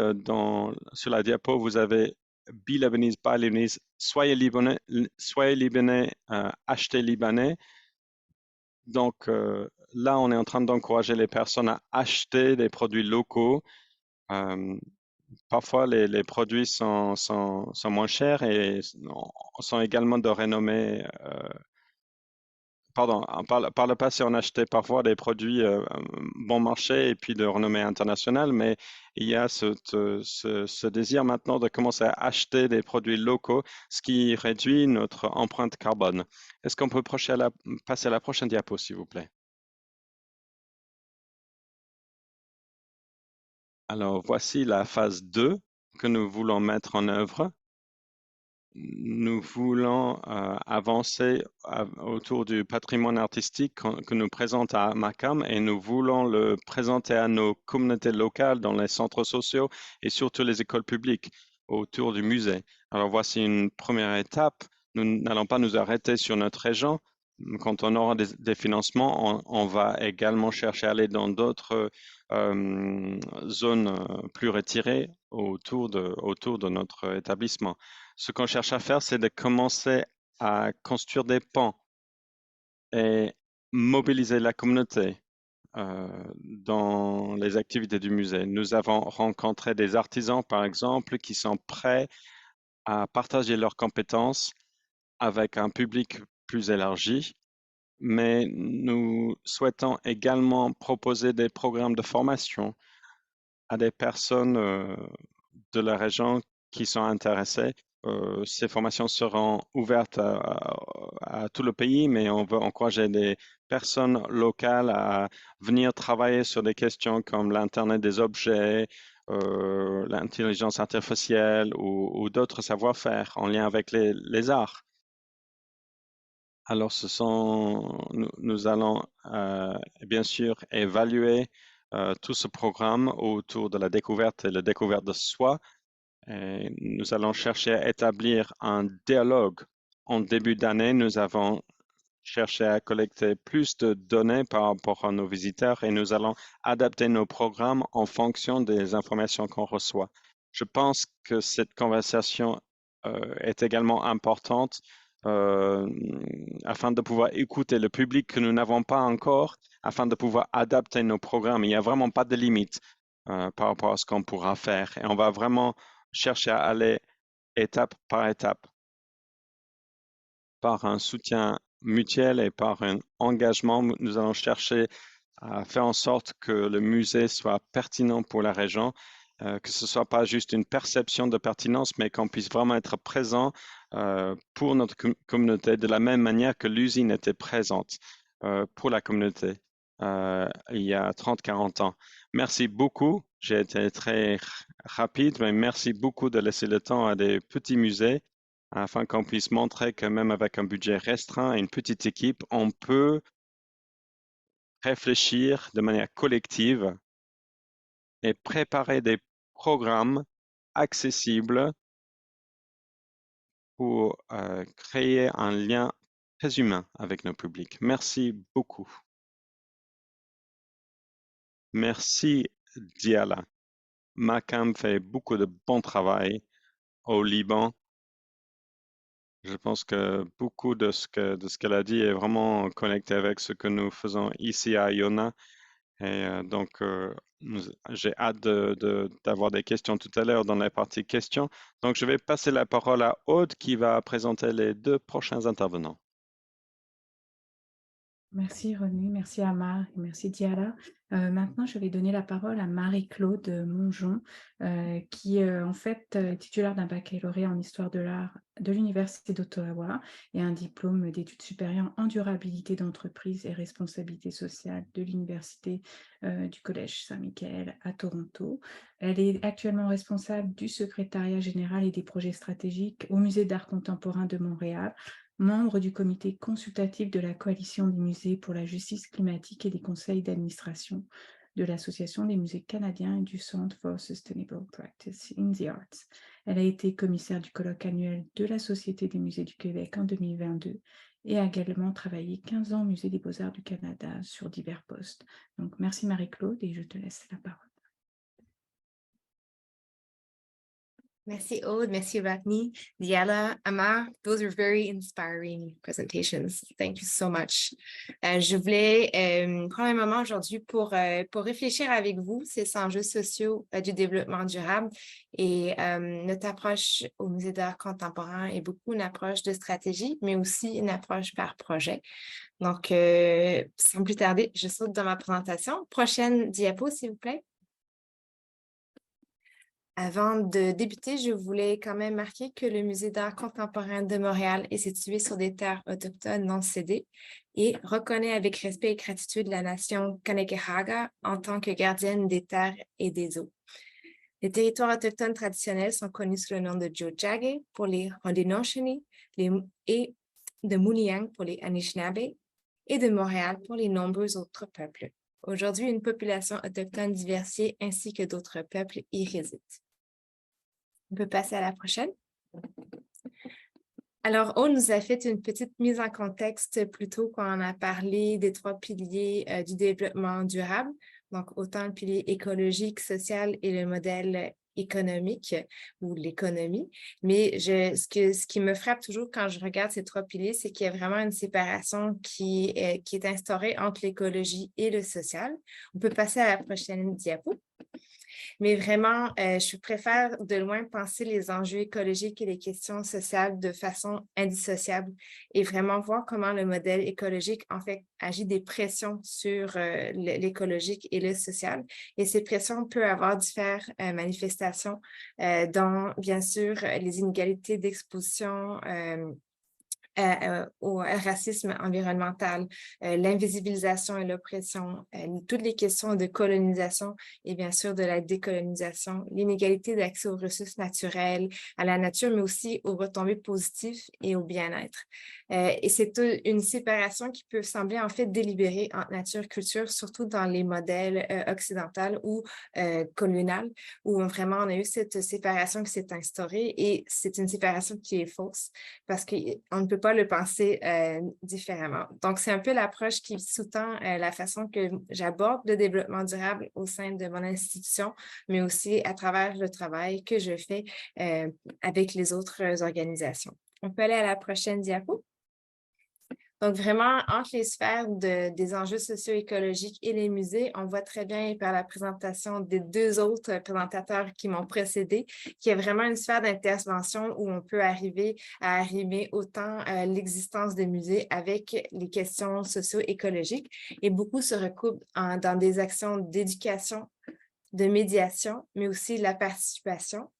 Speaker 4: sur la diapo, vous avez Be Lebanese, Buy Lebanese, soyez libanais, achetez libanais. Donc là, on est en train d'encourager les personnes à acheter des produits locaux parfois les produits sont moins chers et sont également de renommée. Pardon, par le passé, on achetait parfois des produits bon marché et puis de renommée internationale, mais il y a ce désir maintenant de commencer à acheter des produits locaux, ce qui réduit notre empreinte carbone. Est-ce qu'on peut passer à la prochaine diapo, s'il vous plaît? Alors, voici la phase 2 que nous voulons mettre en œuvre. Nous voulons avancer autour du patrimoine artistique que nous présente à Macam et nous voulons le présenter à nos communautés locales dans les centres sociaux et surtout les écoles publiques autour du musée. Alors voici une première étape. Nous n'allons pas nous arrêter sur notre région. Quand on aura des financements, on va également chercher à aller dans d'autres zones plus retirées autour de notre établissement. Ce qu'on cherche à faire, c'est de commencer à construire des ponts et mobiliser la communauté dans les activités du musée. Nous avons rencontré des artisans, par exemple, qui sont prêts à partager leurs compétences avec un public plus élargi, mais nous souhaitons également proposer des programmes de formation à des personnes de la région qui sont intéressées. Ces formations seront ouvertes à tout le pays, mais on veut encourager des personnes locales à venir travailler sur des questions comme l'Internet des objets, l'intelligence artificielle ou d'autres savoir-faire en lien avec les arts. Alors, nous allons bien sûr évaluer tout ce programme autour de la découverte et la découverte de soi. Et nous allons chercher à établir un dialogue. En début d'année, nous avons cherché à collecter plus de données par rapport à nos visiteurs et nous allons adapter nos programmes en fonction des informations qu'on reçoit. Je pense que cette conversation est également importante euh, afin de pouvoir écouter le public que nous n'avons pas encore, afin de pouvoir adapter nos programmes. Il n'y a vraiment pas de limite par rapport à ce qu'on pourra faire et on va vraiment chercher à aller étape par étape, par un soutien mutuel et par un engagement. Nous allons chercher à faire en sorte que le musée soit pertinent pour la région, que ce ne soit pas juste une perception de pertinence, mais qu'on puisse vraiment être présent pour notre communauté de la même manière que l'usine était présente pour la communauté il y a 30-40 ans. Merci beaucoup. J'ai été très rapide, mais merci beaucoup de laisser le temps à des petits musées afin qu'on puisse montrer que même avec un budget restreint et une petite équipe, on peut réfléchir de manière collective et préparer des programmes accessibles pour créer un lien très humain avec nos publics. Merci beaucoup. Merci Diala. Macam fait beaucoup de bon travail au Liban. Je pense que beaucoup de ce qu'elle a dit est vraiment connecté avec ce que nous faisons ici à Iona. Et donc, j'ai hâte d'avoir des questions tout à l'heure dans la partie questions. Donc, je vais passer la parole à Aude qui va présenter les deux prochains intervenants.
Speaker 3: Merci René, merci Amar et merci Diala. Maintenant, je vais donner la parole à Marie-Claude Mongeon, qui en fait est titulaire d'un baccalauréat en histoire de l'art de l'Université d'Ottawa et un diplôme d'études supérieures en durabilité d'entreprise et responsabilité sociale de l'Université du Collège Saint-Michael à Toronto. Elle est actuellement responsable du secrétariat général et des projets stratégiques au Musée d'art contemporain de Montréal, membre du comité consultatif de la Coalition des musées pour la justice climatique et des conseils d'administration de l'Association des musées canadiens et du Centre for Sustainable Practice in the Arts. Elle a été commissaire du colloque annuel de la Société des musées du Québec en 2022 et a également travaillé 15 ans au Musée des beaux-arts du Canada sur divers postes. Donc, merci Marie-Claude et je te laisse la parole.
Speaker 5: Merci Aude, merci Ratni, Diala, Amar. Those were very inspiring presentations. Thank you so much. Je voulais prendre un moment aujourd'hui pour réfléchir avec vous ces enjeux sociaux du développement durable et notre approche au Musée d'art contemporain est beaucoup une approche de stratégie, mais aussi une approche par projet. Donc, sans plus tarder, je saute dans ma présentation. Prochaine diapo, s'il vous plaît. Avant de débuter, je voulais quand même marquer que le Musée d'art contemporain de Montréal est situé sur des terres autochtones non cédées et reconnaît avec respect et gratitude la nation Kanekehaga en tant que gardienne des terres et des eaux. Les territoires autochtones traditionnels sont connus sous le nom de Tiohtià:ke pour les Haudenosaunee et de Muniang pour les Anishinaabe et de Montréal pour les nombreux autres peuples. Aujourd'hui, une population autochtone diversifiée ainsi que d'autres peuples y résident. On peut passer à la prochaine. Alors, on nous a fait une petite mise en contexte plus tôt quand on a parlé des 3 piliers du développement durable, donc autant le pilier écologique, social et le modèle économique ou l'économie. Mais ce qui me frappe toujours quand je regarde ces 3 piliers, c'est qu'il y a vraiment une séparation qui est instaurée entre l'écologie et le social. On peut passer à la prochaine diapo. Mais vraiment, je préfère de loin penser les enjeux écologiques et les questions sociales de façon indissociable et vraiment voir comment le modèle écologique, en fait, agit des pressions sur l'écologique et le social. Et ces pressions peuvent avoir différentes manifestations dont, bien sûr, les inégalités d'exposition au racisme environnemental, l'invisibilisation et l'oppression, toutes les questions de colonisation et bien sûr de la décolonisation, l'inégalité d'accès aux ressources naturelles, à la nature, mais aussi aux retombées positives et au bien-être. Et c'est une séparation qui peut sembler en fait délibérée entre nature-culture, surtout dans les modèles occidentaux ou coloniales, où vraiment on a eu cette séparation qui s'est instaurée et c'est une séparation qui est fausse parce qu'on ne peut pas le penser différemment. Donc, c'est un peu l'approche qui sous-tend la façon que j'aborde le développement durable au sein de mon institution, mais aussi à travers le travail que je fais avec les autres organisations. On peut aller à la prochaine diapo. Donc, vraiment, entre les sphères des enjeux socio-écologiques et les musées, on voit très bien par la présentation des 2 autres présentateurs qui m'ont précédé, qu'il y a vraiment une sphère d'intervention où on peut arriver à arrimer autant l'existence des musées avec les questions socio-écologiques et beaucoup se recoupent dans des actions d'éducation, de médiation, mais aussi la participation,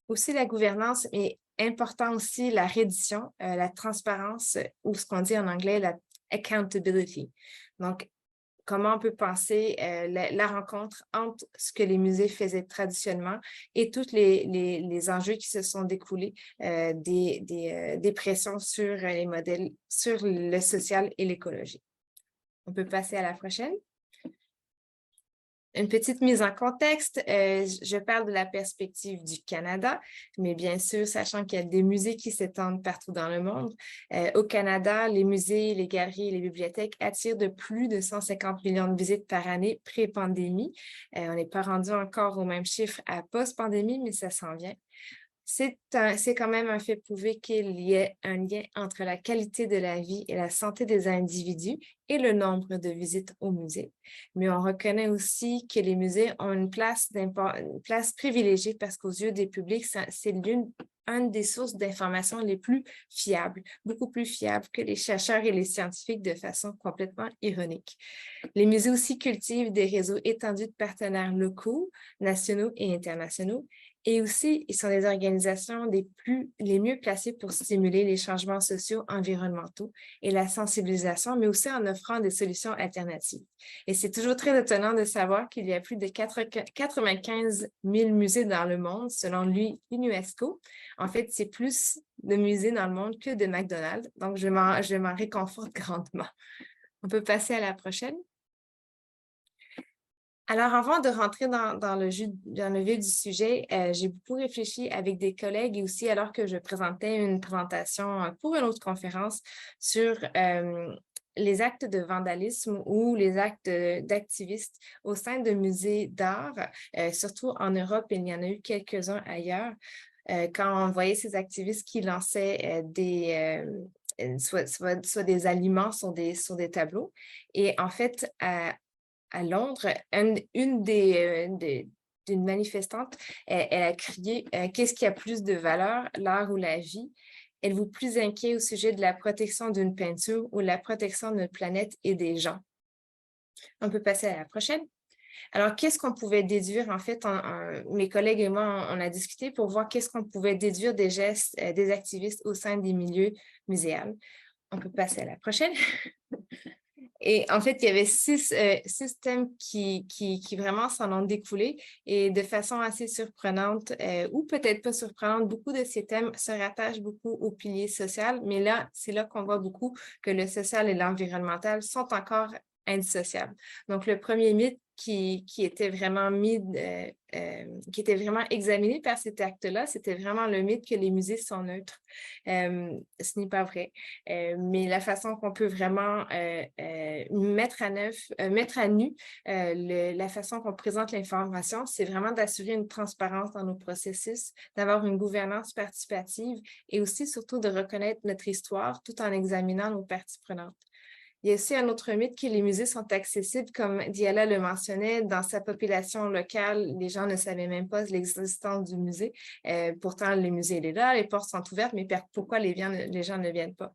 Speaker 5: aussi la gouvernance, mais important aussi la reddition, la transparence ou ce qu'on dit en anglais, la accountability. Donc, comment on peut penser la rencontre entre ce que les musées faisaient traditionnellement et tous les enjeux qui se sont découlés des pressions sur les modèles, sur le social et l'écologie. On peut passer à la prochaine. Une petite mise en contexte, je parle de la perspective du Canada, mais bien sûr, sachant qu'il y a des musées qui s'étendent partout dans le monde. Au Canada, les musées, les galeries et les bibliothèques attirent de plus de 150 millions de visites par année pré-pandémie. On n'est pas rendu encore au même chiffre à post-pandémie, mais ça s'en vient. C'est quand même un fait prouvé qu'il y ait un lien entre la qualité de la vie et la santé des individus et le nombre de visites au musée. Mais on reconnaît aussi que les musées ont une place privilégiée parce qu'aux yeux des publics, c'est une des sources d'information les plus fiables, beaucoup plus fiables que les chercheurs et les scientifiques de façon complètement ironique. Les musées aussi cultivent des réseaux étendus de partenaires locaux, nationaux et internationaux. Et aussi, ils sont des organisations les mieux placées pour stimuler les changements sociaux, environnementaux et la sensibilisation, mais aussi en offrant des solutions alternatives. Et c'est toujours très étonnant de savoir qu'il y a plus de 95 000 musées dans le monde, selon l'UNESCO. En fait, c'est plus de musées dans le monde que de McDonald's, donc je m'en réconforte grandement. On peut passer à la prochaine. Alors, avant de rentrer dans le vif du sujet, j'ai beaucoup réfléchi avec des collègues et aussi alors que je présentais une présentation pour une autre conférence sur les actes de vandalisme ou les actes d'activistes au sein de musées d'art, surtout en Europe, il y en a eu quelques-uns ailleurs. quand on voyait ces activistes qui lançaient soit des aliments sur des tableaux. Et en fait, à Londres, d'une manifestante, elle a crié « Qu'est-ce qui a plus de valeur, l'art ou la vie? Êtes-vous plus inquiet au sujet de la protection d'une peinture ou la protection de notre planète et des gens? » On peut passer à la prochaine. Alors, qu'est-ce qu'on pouvait déduire? En fait, mes collègues et moi, on a discuté pour voir qu'est-ce qu'on pouvait déduire des gestes des activistes au sein des milieux muséals. On peut passer à la prochaine. Et en fait, il y avait six thèmes qui vraiment s'en ont découlé et de façon assez surprenante ou peut-être pas surprenante, beaucoup de ces thèmes se rattachent beaucoup au pilier social, mais là, c'est là qu'on voit beaucoup que le social et l'environnemental sont encore indissociables. Donc, le premier mythe qui était vraiment qui était vraiment examiné par cet acte-là, c'était vraiment le mythe que les musées sont neutres. Ce n'est pas vrai. Mais la façon qu'on peut vraiment mettre à nu la façon qu'on présente l'information, c'est vraiment d'assurer une transparence dans nos processus, d'avoir une gouvernance participative et aussi surtout de reconnaître notre histoire tout en examinant nos parties prenantes. Il y a aussi un autre mythe que les musées sont accessibles, comme Diala le mentionnait, dans sa population locale, les gens ne savaient même pas l'existence du musée. Pourtant, le musée est là, les portes sont ouvertes, mais pourquoi les gens ne viennent pas?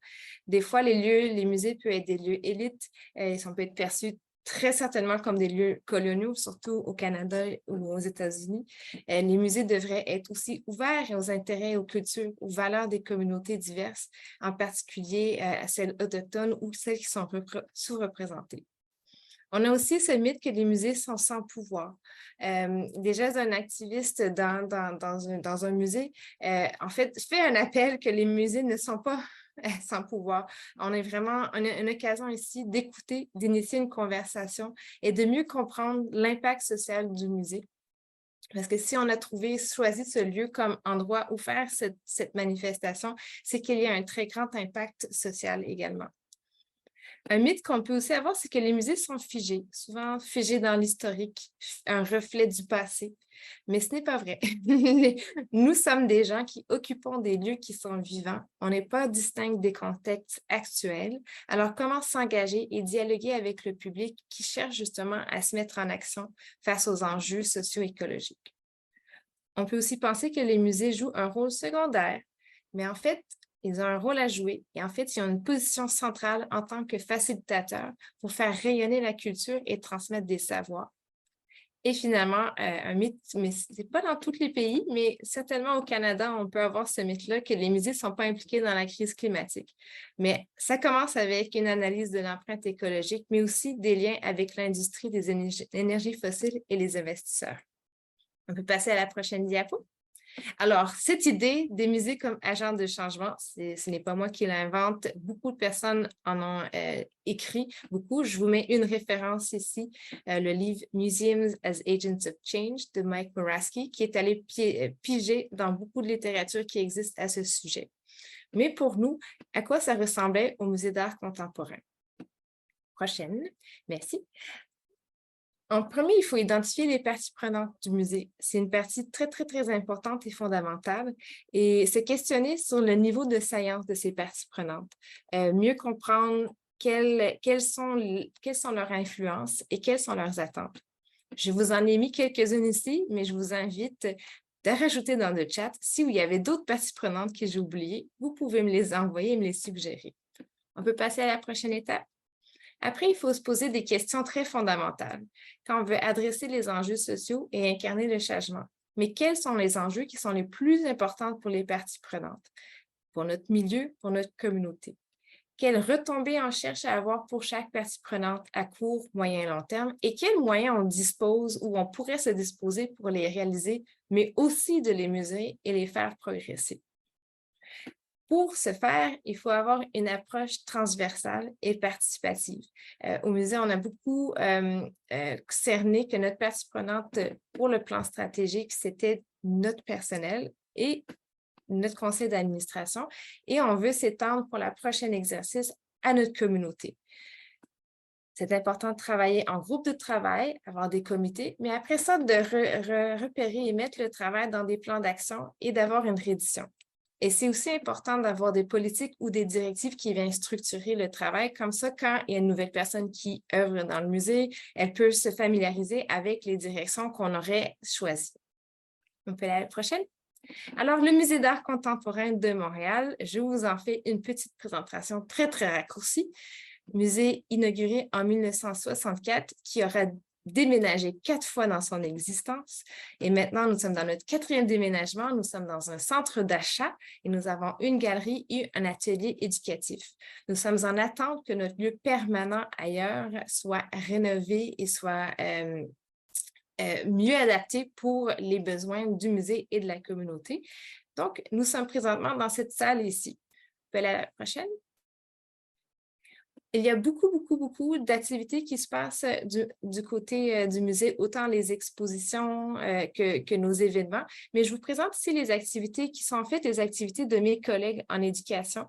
Speaker 5: Des fois, les musées peuvent être des lieux élites, ils peuvent être perçus très certainement comme des lieux coloniaux, surtout au Canada ou aux États-Unis. Les musées devraient être aussi ouverts aux intérêts, aux cultures, aux valeurs des communautés diverses, en particulier à celles autochtones ou celles qui sont sous-représentées. On a aussi ce mythe que les musées sont sans pouvoir. Déjà, un activiste dans un musée, en fait, fait un appel que les musées ne sont pas sans pouvoir. On a vraiment une occasion ici d'écouter, d'initier une conversation et de mieux comprendre l'impact social du musée. Parce que si on a choisi ce lieu comme endroit où faire cette manifestation, c'est qu'il y a un très grand impact social également. Un mythe qu'on peut aussi avoir, c'est que les musées sont figés, souvent figés dans l'historique, un reflet du passé. Mais ce n'est pas vrai. Nous sommes des gens qui occupons des lieux qui sont vivants. On n'est pas distincts des contextes actuels. Alors, comment s'engager et dialoguer avec le public qui cherche justement à se mettre en action face aux enjeux socio-écologiques? On peut aussi penser que les musées jouent un rôle secondaire, mais en fait, ils ont un rôle à jouer et en fait, ils ont une position centrale en tant que facilitateurs pour faire rayonner la culture et transmettre des savoirs. Et finalement, un mythe, mais ce n'est pas dans tous les pays, mais certainement au Canada, on peut avoir ce mythe-là que les musées ne sont pas impliqués dans la crise climatique. Mais ça commence avec une analyse de l'empreinte écologique, mais aussi des liens avec l'industrie des énergies fossiles et les investisseurs. On peut passer à la prochaine diapo. Alors, cette idée des musées comme agents de changement, ce n'est pas moi qui l'invente. Beaucoup de personnes en ont écrit beaucoup. Je vous mets une référence ici, le livre Museums as Agents of Change de Mike Moraski, qui est allé piger dans beaucoup de littérature qui existe à ce sujet. Mais pour nous, à quoi ça ressemblait au musée d'art contemporain? Prochaine, merci. En premier, il faut identifier les parties prenantes du musée. C'est une partie très, très, très importante et fondamentale. Et se questionner sur le niveau de science de ces parties prenantes. Mieux comprendre quelles sont leurs influences et quelles sont leurs attentes. Je vous en ai mis quelques-unes ici, mais je vous invite à rajouter dans le chat. Si il y avait d'autres parties prenantes que j'ai oubliées, vous pouvez me les envoyer et me les suggérer. On peut passer à la prochaine étape. Après, il faut se poser des questions très fondamentales quand on veut adresser les enjeux sociaux et incarner le changement. Mais quels sont les enjeux qui sont les plus importants pour les parties prenantes, pour notre milieu, pour notre communauté? Quelles retombées on cherche à avoir pour chaque partie prenante à court, moyen et long terme et quels moyens on dispose ou on pourrait se disposer pour les réaliser, mais aussi de les mesurer et les faire progresser. Pour ce faire, il faut avoir une approche transversale et participative. Au musée, on a beaucoup cerné que notre partie prenante pour le plan stratégique, c'était notre personnel et notre conseil d'administration. Et on veut s'étendre pour le prochain exercice à notre communauté. C'est important de travailler en groupe de travail, avoir des comités, mais après ça, de repérer et mettre le travail dans des plans d'action et d'avoir une reddition. Et c'est aussi important d'avoir des politiques ou des directives qui viennent structurer le travail. Comme ça, quand il y a une nouvelle personne qui œuvre dans le musée, elle peut se familiariser avec les directions qu'on aurait choisies. On peut aller à la prochaine. Alors, le Musée d'art contemporain de Montréal, je vous en fais une petite présentation très, très raccourcie. Musée inauguré en 1964 qui aura déménagé 4 fois dans son existence. Et maintenant, nous sommes dans notre 4e déménagement. Nous sommes dans un centre d'achat et nous avons une galerie et un atelier éducatif. Nous sommes en attente que notre lieu permanent ailleurs soit rénové et soit mieux adapté pour les besoins du musée et de la communauté. Donc, nous sommes présentement dans cette salle ici. On peut aller à la prochaine. Il y a beaucoup d'activités qui se passent du côté du musée, autant les expositions que nos événements. Mais je vous présente ici les activités qui sont en fait les activités de mes collègues en éducation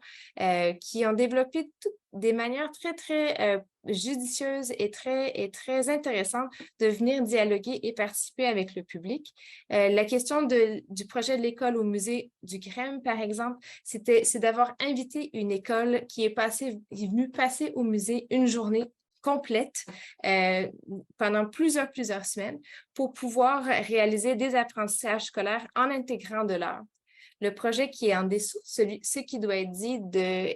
Speaker 5: qui ont développé des manières très judicieuses et très intéressantes de venir dialoguer et participer avec le public. La question du projet de l'école au musée du Crème, par exemple, c'est d'avoir invité une école qui est venue passer au musée une journée complète pendant plusieurs semaines pour pouvoir réaliser des apprentissages scolaires en intégrant de l'art. Le projet qui est en dessous, ce qui doit être dit,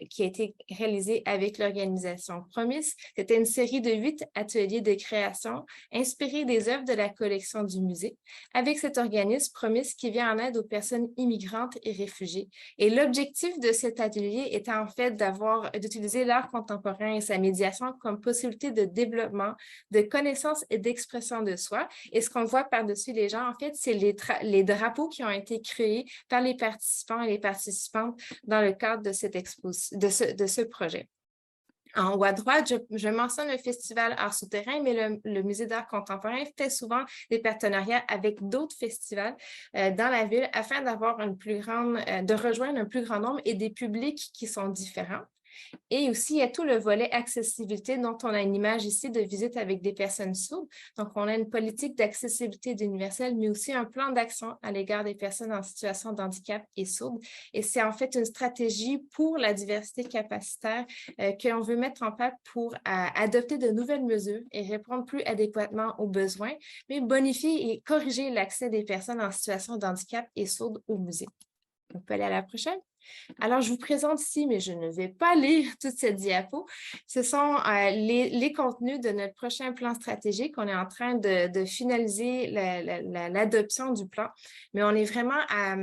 Speaker 5: qui a été réalisé avec l'organisation Promise, c'était une série de 8 ateliers de création inspirés des œuvres de la collection du musée, avec cet organisme Promise qui vient en aide aux personnes immigrantes et réfugiées. Et l'objectif de cet atelier était en fait d'utiliser l'art contemporain et sa médiation comme possibilité de développement, de connaissance et d'expression de soi. Et ce qu'on voit par-dessus les gens, en fait, c'est les drapeaux qui ont été créés par les participants et les participantes dans le cadre de ce projet. En haut à droite, je mentionne le Festival Art Souterrain, mais le Musée d'art contemporain fait souvent des partenariats avec d'autres festivals dans la ville afin d'avoir de rejoindre un plus grand nombre et des publics qui sont différents. Et aussi, il y a tout le volet accessibilité dont on a une image ici de visite avec des personnes sourdes. Donc, on a une politique d'accessibilité universelle, mais aussi un plan d'action à l'égard des personnes en situation de handicap et sourdes. Et c'est en fait une stratégie pour la diversité capacitaire qu'on veut mettre en place pour adopter de nouvelles mesures et répondre plus adéquatement aux besoins, mais bonifier et corriger l'accès des personnes en situation de handicap et sourdes au musée. On peut aller à la prochaine. Alors, je vous présente ici, mais je ne vais pas lire toute cette diapo. Ce sont les contenus de notre prochain plan stratégique. On est en train de finaliser l'adoption du plan, mais on est vraiment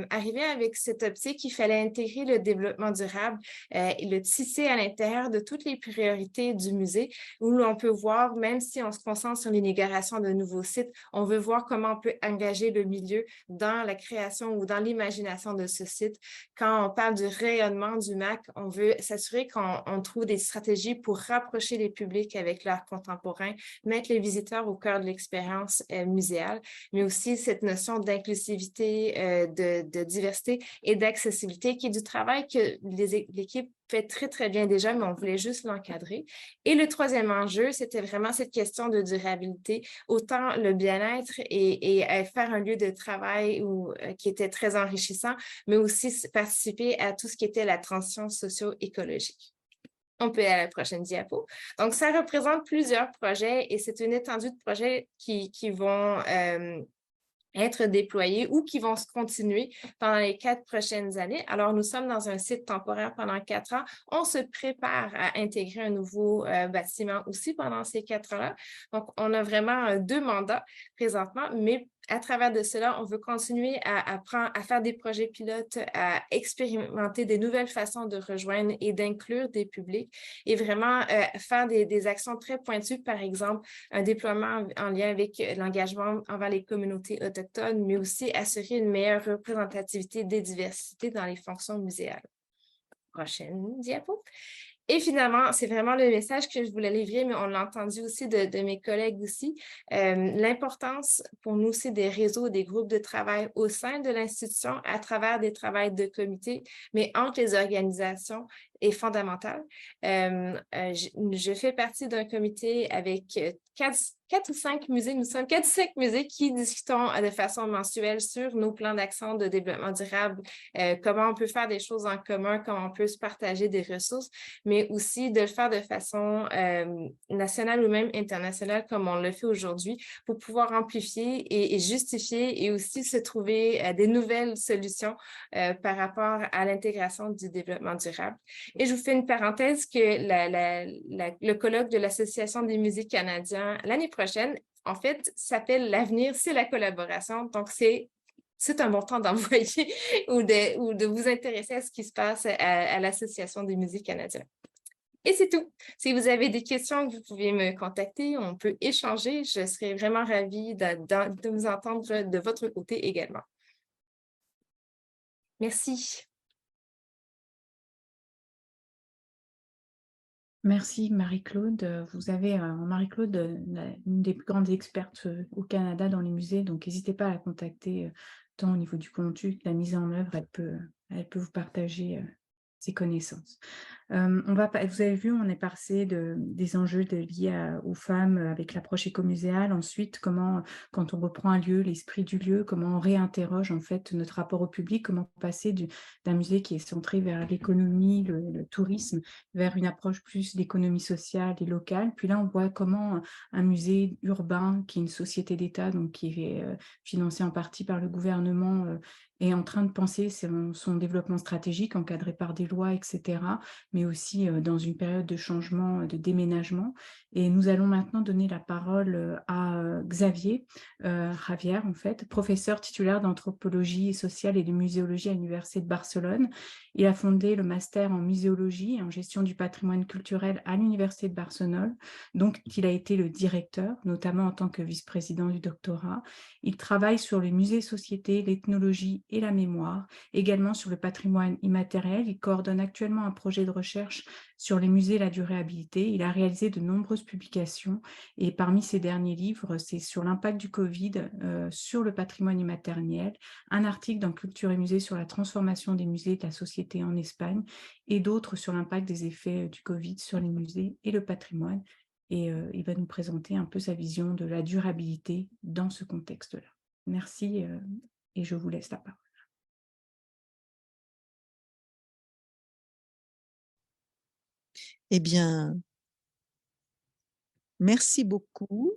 Speaker 5: arrivé avec cette optique qu'il fallait intégrer le développement durable et le tisser à l'intérieur de toutes les priorités du musée, où on peut voir, même si on se concentre sur l'inauguration de nouveaux sites, on veut voir comment on peut engager le milieu dans la création ou dans l'imagination de ce site. Quand on parle du rayonnement du MAC, on veut s'assurer qu'on trouve des stratégies pour rapprocher les publics avec l'art contemporain, mettre les visiteurs au cœur de l'expérience muséale, mais aussi cette notion d'inclusivité, de diversité et d'accessibilité qui est du travail que l'équipe fait très bien déjà, mais on voulait juste l'encadrer. Et le troisième enjeu, c'était vraiment cette question de durabilité, autant le bien-être et faire un lieu de travail qui était très enrichissant, mais aussi participer à tout ce qui était la transition socio-écologique. On peut aller à la prochaine diapo. Donc, ça représente plusieurs projets et c'est une étendue de projets qui vont être déployés ou qui vont se continuer pendant les 4 prochaines années. Alors, nous sommes dans un site temporaire pendant 4 ans. On se prépare à intégrer un nouveau bâtiment aussi pendant ces 4 ans-là. Donc, on a vraiment 2 mandats présentement, mais à travers de cela, on veut continuer à faire des projets pilotes, à expérimenter des nouvelles façons de rejoindre et d'inclure des publics et vraiment faire des actions très pointues, par exemple, un déploiement en lien avec l'engagement envers les communautés autochtones, mais aussi assurer une meilleure représentativité des diversités dans les fonctions muséales. Prochaine diapo. Et finalement, c'est vraiment le message que je voulais livrer, mais on l'a entendu aussi de mes collègues aussi. L'importance pour nous, c'est des réseaux, des groupes de travail au sein de l'institution à travers des travails de comité, mais entre les organisations est fondamentale. Je fais partie d'un comité avec 4 ou 5 musées, nous sommes 4 ou 5 musées qui discutons de façon mensuelle sur nos plans d'action de développement durable, comment on peut faire des choses en commun, comment on peut se partager des ressources, mais aussi de le faire de façon nationale ou même internationale comme on le fait aujourd'hui pour pouvoir amplifier et justifier et aussi se trouver des nouvelles solutions par rapport à l'intégration du développement durable. Et je vous fais une parenthèse que le colloque de l'Association des musées canadiens l'année prochaine, en fait, s'appelle « L'avenir, c'est la collaboration ». Donc, c'est un bon temps d'envoyer ou de vous intéresser à ce qui se passe à l'Association des musées canadiens. Et c'est tout. Si vous avez des questions, vous pouvez me contacter, on peut échanger. Je serais vraiment ravie de vous entendre de votre côté également. Merci.
Speaker 3: Merci Marie-Claude. Vous avez, Marie-Claude, une des plus grandes expertes au Canada dans les musées, donc n'hésitez pas à la contacter tant au niveau du contenu que de la mise en œuvre, elle peut vous partager ses connaissances. Vous avez vu, on est passé des enjeux liés aux femmes avec l'approche écomuséale. Ensuite, comment, quand on reprend un lieu, l'esprit du lieu, comment on réinterroge en fait notre rapport au public, comment passer d'un musée qui est centré vers l'économie, le tourisme, vers une approche plus d'économie sociale et locale. Puis là, on voit comment un musée urbain, qui est une société d'État, donc qui est financé en partie par le gouvernement, est en train de penser son développement stratégique encadré par des lois, etc., mais aussi dans une période de changement, de déménagement. Et nous allons maintenant donner la parole à Xavier Javier, en fait, professeur titulaire d'anthropologie sociale et de muséologie à l'Université de Barcelone. Il a fondé le master en muséologie et en gestion du patrimoine culturel à l'Université de Barcelone, donc il a été le directeur, notamment en tant que vice-président du doctorat. Il travaille sur les musées-sociétés, l'ethnologie et la mémoire, également sur le patrimoine immatériel. Il coordonne actuellement un projet de recherche sur les musées et la durabilité. Il a réalisé de nombreuses publications et parmi ses derniers livres, c'est sur l'impact du Covid sur le patrimoine immatériel, un article dans Culture et Musée sur la transformation des musées et de la société en Espagne et d'autres sur l'impact des effets du Covid sur les musées et le patrimoine. Et il va nous présenter un peu sa vision de la durabilité dans ce contexte-là. Merci et je vous laisse la parole.
Speaker 6: Eh bien, merci beaucoup.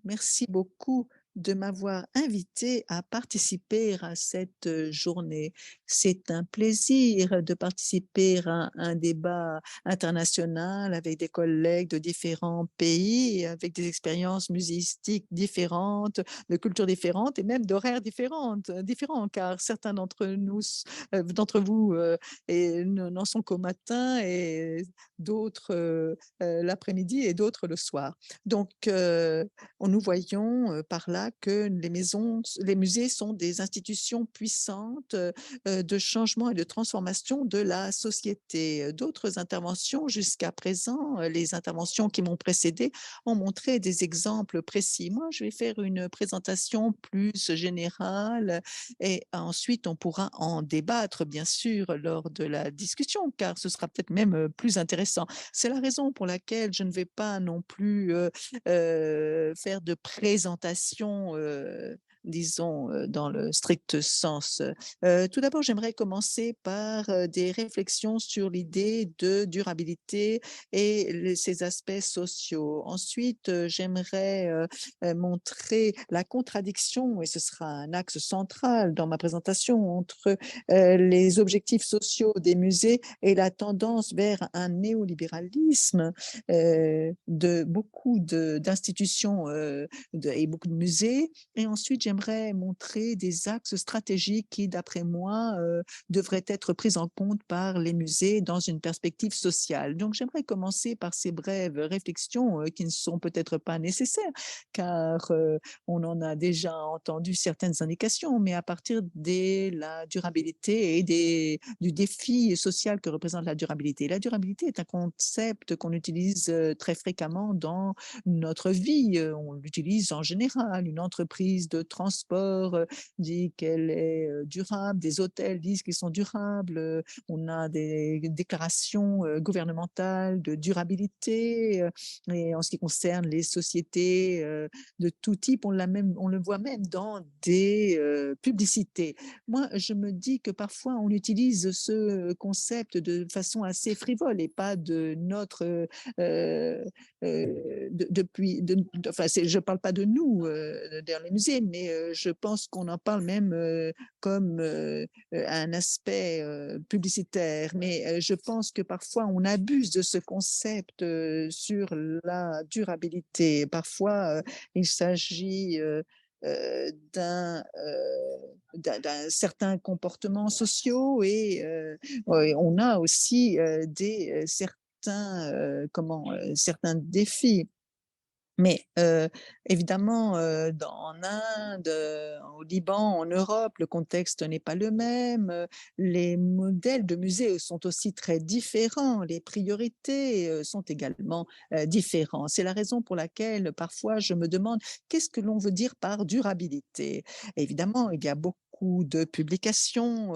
Speaker 6: Merci beaucoup de m'avoir invité à participer à cette journée. C'est un plaisir de participer à un débat international avec des collègues de différents pays, avec des expériences muséistiques différentes, de cultures différentes et même d'horaires différents, car certains d'entre vous n'en sont qu'au matin et d'autres l'après-midi et d'autres le soir. Donc, nous voyons par là que les musées sont des institutions puissantes de changement et de transformation de la société. D'autres interventions jusqu'à présent, les interventions qui m'ont précédé, ont montré des exemples précis. Moi, je vais faire une présentation plus générale et ensuite on pourra en débattre, bien sûr, lors de la discussion, car ce sera peut-être même plus intéressant. C'est la raison pour laquelle je ne vais pas non plus faire de présentation, disons, dans le strict sens. Tout d'abord, j'aimerais commencer par des réflexions sur l'idée de durabilité et ses aspects sociaux. Ensuite, j'aimerais montrer la contradiction, et ce sera un axe central dans ma présentation, entre les objectifs sociaux des musées et la tendance vers un néolibéralisme de beaucoup d'institutions et beaucoup de musées. Et ensuite, j'aimerais montrer des axes stratégiques qui, d'après moi, devraient être pris en compte par les musées dans une perspective sociale. Donc, j'aimerais commencer par ces brèves réflexions qui ne sont peut-être pas nécessaires, car on en a déjà entendu certaines indications, mais à partir de la durabilité et du défi social que représente la durabilité. La durabilité est un concept qu'on utilise très fréquemment dans notre vie. On l'utilise en général. Une entreprise de transport transport dit qu'elle est durable, des hôtels disent qu'ils sont durables, on a des déclarations gouvernementales de durabilité, et en ce qui concerne les sociétés de tout type, on le voit même dans des publicités. Moi, je me dis que parfois on utilise ce concept de façon assez frivole et pas de notre enfin, je ne parle pas de nous dans les musées, mais je pense qu'on en parle même comme un aspect publicitaire. Mais je pense que parfois on abuse de ce concept sur la durabilité. Parfois, il s'agit d'un certain comportement sociaux et on a aussi certains défis. Mais évidemment, en Inde, au Liban, en Europe, le contexte n'est pas le même. Les modèles de musées sont aussi très différents. Les priorités sont également différentes. C'est la raison pour laquelle parfois je me demande qu'est-ce que l'on veut dire par durabilité. Évidemment, il y a beaucoup de publications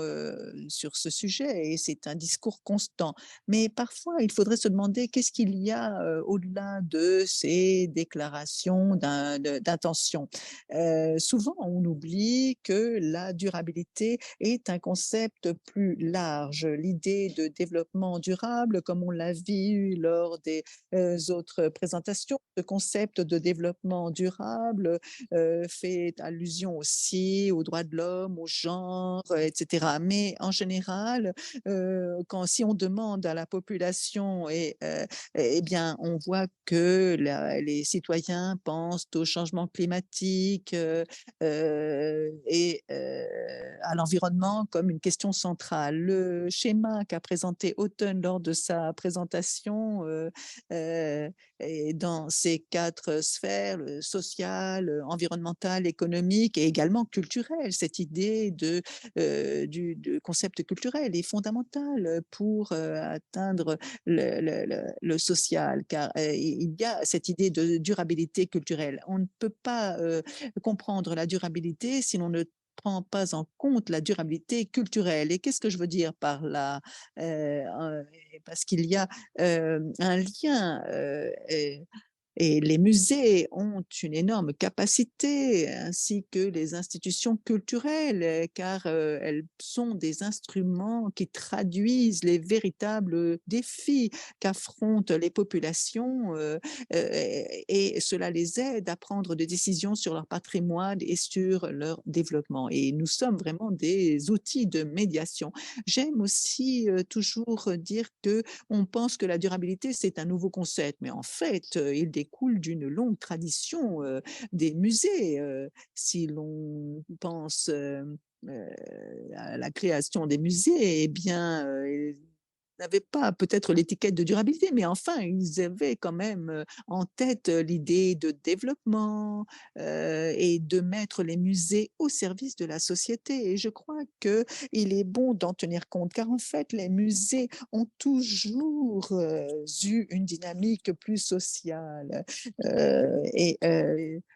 Speaker 6: sur ce sujet et c'est un discours constant. Mais parfois, il faudrait se demander qu'est-ce qu'il y a au-delà de ces déclarations d'intention. Souvent, on oublie que la durabilité est un concept plus large. L'idée de développement durable, comme on l'a vu lors des autres présentations, le concept de développement durable fait allusion aussi aux droits de l'homme, au genre, etc. Mais en général, si on demande à la population, eh bien, on voit que les citoyens pensent au changement climatique et à l'environnement comme une question centrale. Le schéma qu'a présenté Houghton lors de sa présentation et dans ces 4 sphères, le social, environnemental, économique et également culturel. Cette idée du concept culturel est fondamentale pour atteindre le social, car il y a cette idée de durabilité culturelle. On ne peut pas comprendre la durabilité si l'on ne prend pas en compte la durabilité culturelle. Et qu'est-ce que je veux dire par là? Parce qu'il y a un lien et les musées ont une énorme capacité, ainsi que les institutions culturelles, car elles sont des instruments qui traduisent les véritables défis qu'affrontent les populations et cela les aide à prendre des décisions sur leur patrimoine et sur leur développement. Et nous sommes vraiment des outils de médiation. J'aime aussi toujours dire que on pense que la durabilité, c'est un nouveau concept, mais en fait, il découle d'une longue tradition des musées. Si l'on pense à la création des musées, eh bien, n'avaient pas peut-être l'étiquette de durabilité, mais enfin, ils avaient quand même en tête l'idée de développement et de mettre les musées au service de la société. Et je crois qu'il est bon d'en tenir compte, car en fait, les musées ont toujours eu une dynamique plus sociale.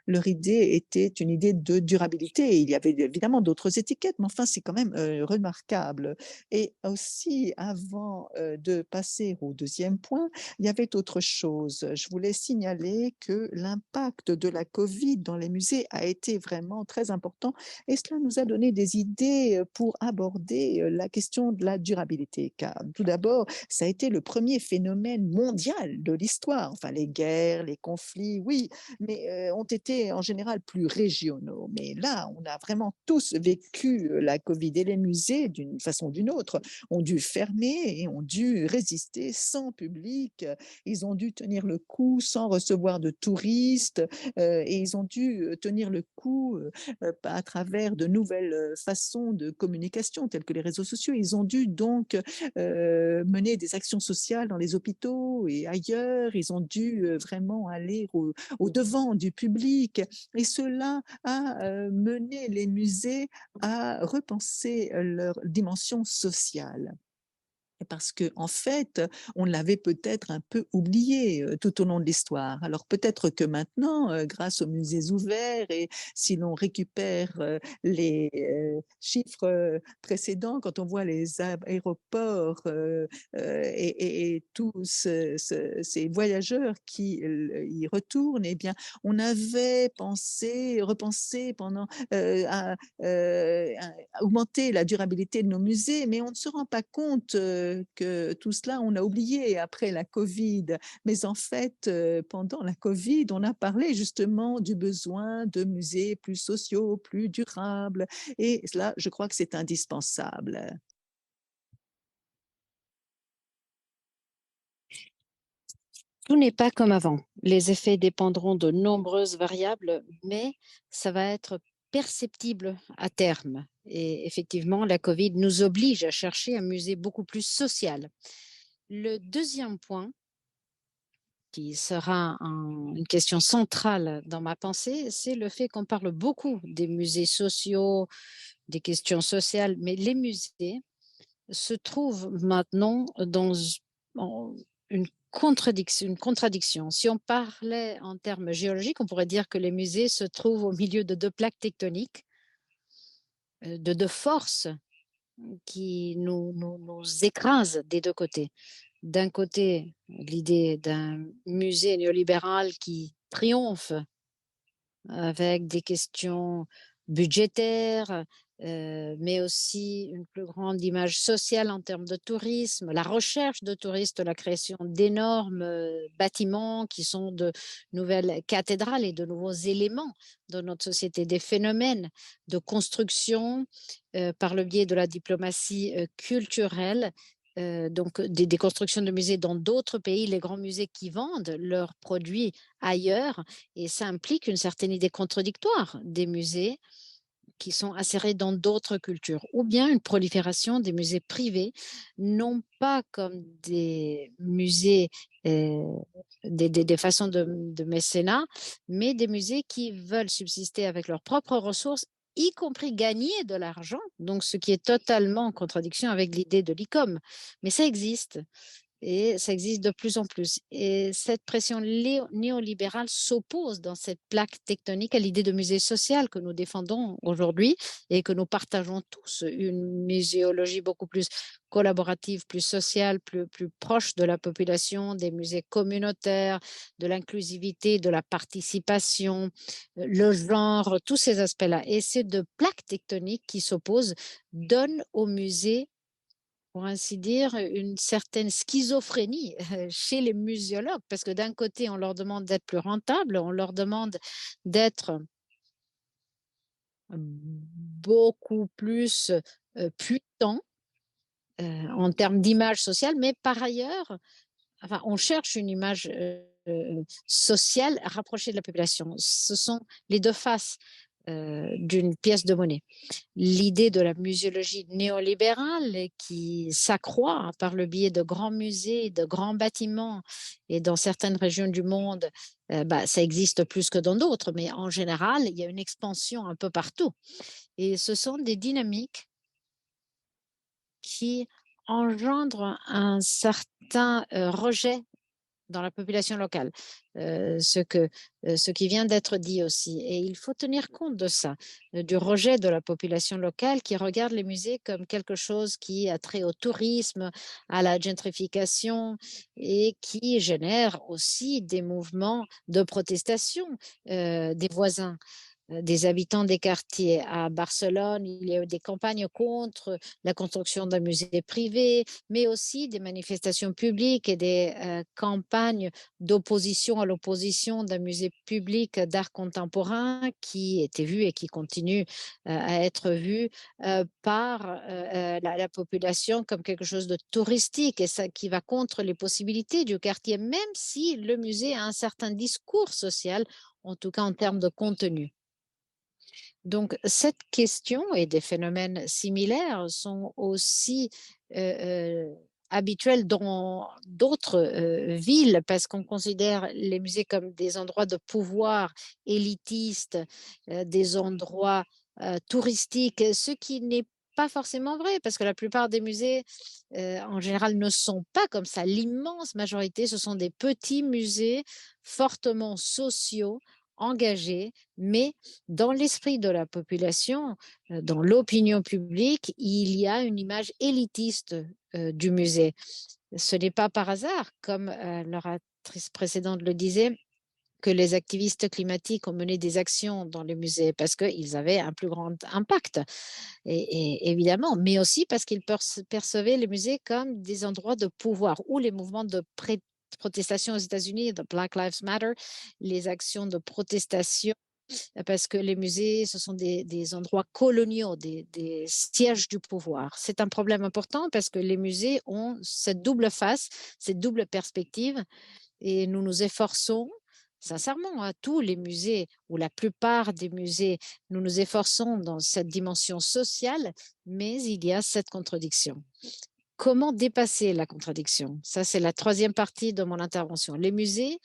Speaker 6: Leur idée était une idée de durabilité. Il y avait évidemment d'autres étiquettes, mais enfin, c'est quand même remarquable. Et aussi, avant de passer au deuxième point, il y avait autre chose. Je voulais signaler que l'impact de la COVID dans les musées a été vraiment très important et cela nous a donné des idées pour aborder la question de la durabilité. Car tout d'abord, ça a été le premier phénomène mondial de l'histoire. Enfin, les guerres, les conflits, oui, mais ont été en général plus régionaux. Mais là, on a vraiment tous vécu la COVID et les musées, d'une façon ou d'une autre, ont dû fermer et ont dû résister sans public. Ils ont dû tenir le coup sans recevoir de touristes et ils ont dû tenir le coup à travers de nouvelles façons de communication telles que les réseaux sociaux. Ils ont dû donc mener des actions sociales dans les hôpitaux et ailleurs. Ils ont dû vraiment aller au devant du public et cela a mené les musées à repenser leur dimension sociale. parce que en fait, on l'avait peut-être un peu oublié tout au long de l'histoire. Alors peut-être que maintenant, grâce aux musées ouverts et si l'on récupère les chiffres précédents, quand on voit les aéroports et tous ces voyageurs qui y retournent, eh bien, on avait repensé pendant à augmenter la durabilité de nos musées, mais on ne se rend pas compte que tout cela, on a oublié après la Covid. Mais en fait, pendant la Covid, on a parlé justement du besoin de musées plus sociaux, plus durables. Et là, je crois que c'est indispensable.
Speaker 7: Tout n'est pas comme avant. Les effets dépendront de nombreuses variables, mais ça va être perceptible à terme. Et effectivement, la COVID nous oblige à chercher un musée beaucoup plus social. Le deuxième point, qui sera une question centrale dans ma pensée, c'est le fait qu'on parle beaucoup des musées sociaux, des questions sociales, mais les musées se trouvent maintenant dans une contradiction. Si on parlait en termes géologiques, on pourrait dire que les musées se trouvent au milieu de deux plaques tectoniques, de deux forces qui nous écrasent des deux côtés. D'un côté, l'idée d'un musée néolibéral qui triomphe avec des questions budgétaires, mais aussi une plus grande image sociale en termes de tourisme, la recherche de touristes, la création d'énormes bâtiments qui sont de nouvelles cathédrales et de nouveaux éléments de notre société, des phénomènes de construction par le biais de la diplomatie culturelle. Donc des constructions de musées dans d'autres pays, les grands musées qui vendent leurs produits ailleurs, et ça implique une certaine idée contradictoire des musées qui sont insérés dans d'autres cultures, ou bien une prolifération des musées privés, non pas comme des musées, des façons de mécénat, mais des musées qui veulent subsister avec leurs propres ressources, y compris gagner de l'argent, donc ce qui est totalement en contradiction avec l'idée de l'ICOM. Mais ça existe. Et ça existe de plus en plus. Et cette pression néolibérale s'oppose dans cette plaque tectonique à l'idée de musée social que nous défendons aujourd'hui et que nous partageons tous, une muséologie beaucoup plus collaborative, plus sociale, plus proche de la population, des musées communautaires, de l'inclusivité, de la participation, le genre, tous ces aspects-là. Et ces deux plaques tectoniques qui s'opposent donnent au musée, pour ainsi dire, une certaine schizophrénie chez les muséologues, parce que d'un côté, on leur demande d'être plus rentables, on leur demande d'être beaucoup plus puissants en termes d'image sociale, mais par ailleurs, enfin, on cherche une image sociale rapprochée de la population. Ce sont les deux faces d'une pièce de monnaie. L'idée de la muséologie néolibérale qui s'accroît par le biais de grands musées, de grands bâtiments, et dans certaines régions du monde, ça existe plus que dans d'autres, mais en général, il y a une expansion un peu partout. Et ce sont des dynamiques qui engendrent un certain rejet dans la population locale, ce qui vient d'être dit aussi. Et il faut tenir compte de ça, du rejet de la population locale qui regarde les musées comme quelque chose qui a trait au tourisme, à la gentrification, et qui génère aussi des mouvements de protestation des voisins, des habitants des quartiers. À Barcelone, il y a eu des campagnes contre la construction d'un musée privé, mais aussi des manifestations publiques et des campagnes d'opposition à l'opposition d'un musée public d'art contemporain qui était vu et qui continue à être vu par la population comme quelque chose de touristique, et ça qui va contre les possibilités du quartier, même si le musée a un certain discours social, en tout cas en termes de contenu. Donc, cette question et des phénomènes similaires sont aussi habituels dans d'autres villes, parce qu'on considère les musées comme des endroits de pouvoir élitistes, des endroits touristiques, ce qui n'est pas forcément vrai parce que la plupart des musées, en général, ne sont pas comme ça. L'immense majorité, ce sont des petits musées fortement sociaux, engagés, mais dans l'esprit de la population, dans l'opinion publique, il y a une image élitiste du musée. Ce n'est pas par hasard, comme l'oratrice précédente le disait, que les activistes climatiques ont mené des actions dans les musées parce qu'ils avaient un plus grand impact, et évidemment, mais aussi parce qu'ils percevaient les musées comme des endroits de pouvoir où les mouvements de protestation aux États-Unis, de Black Lives Matter, les actions de protestation, parce que les musées, ce sont des endroits coloniaux, des sièges du pouvoir. C'est un problème important parce que les musées ont cette double face, cette double perspective, et nous nous efforçons, sincèrement, à tous les musées, ou la plupart des musées, nous nous efforçons dans cette dimension sociale, mais il y a cette contradiction. Comment dépasser la contradiction? Ça, c'est la troisième partie de mon intervention. Les musées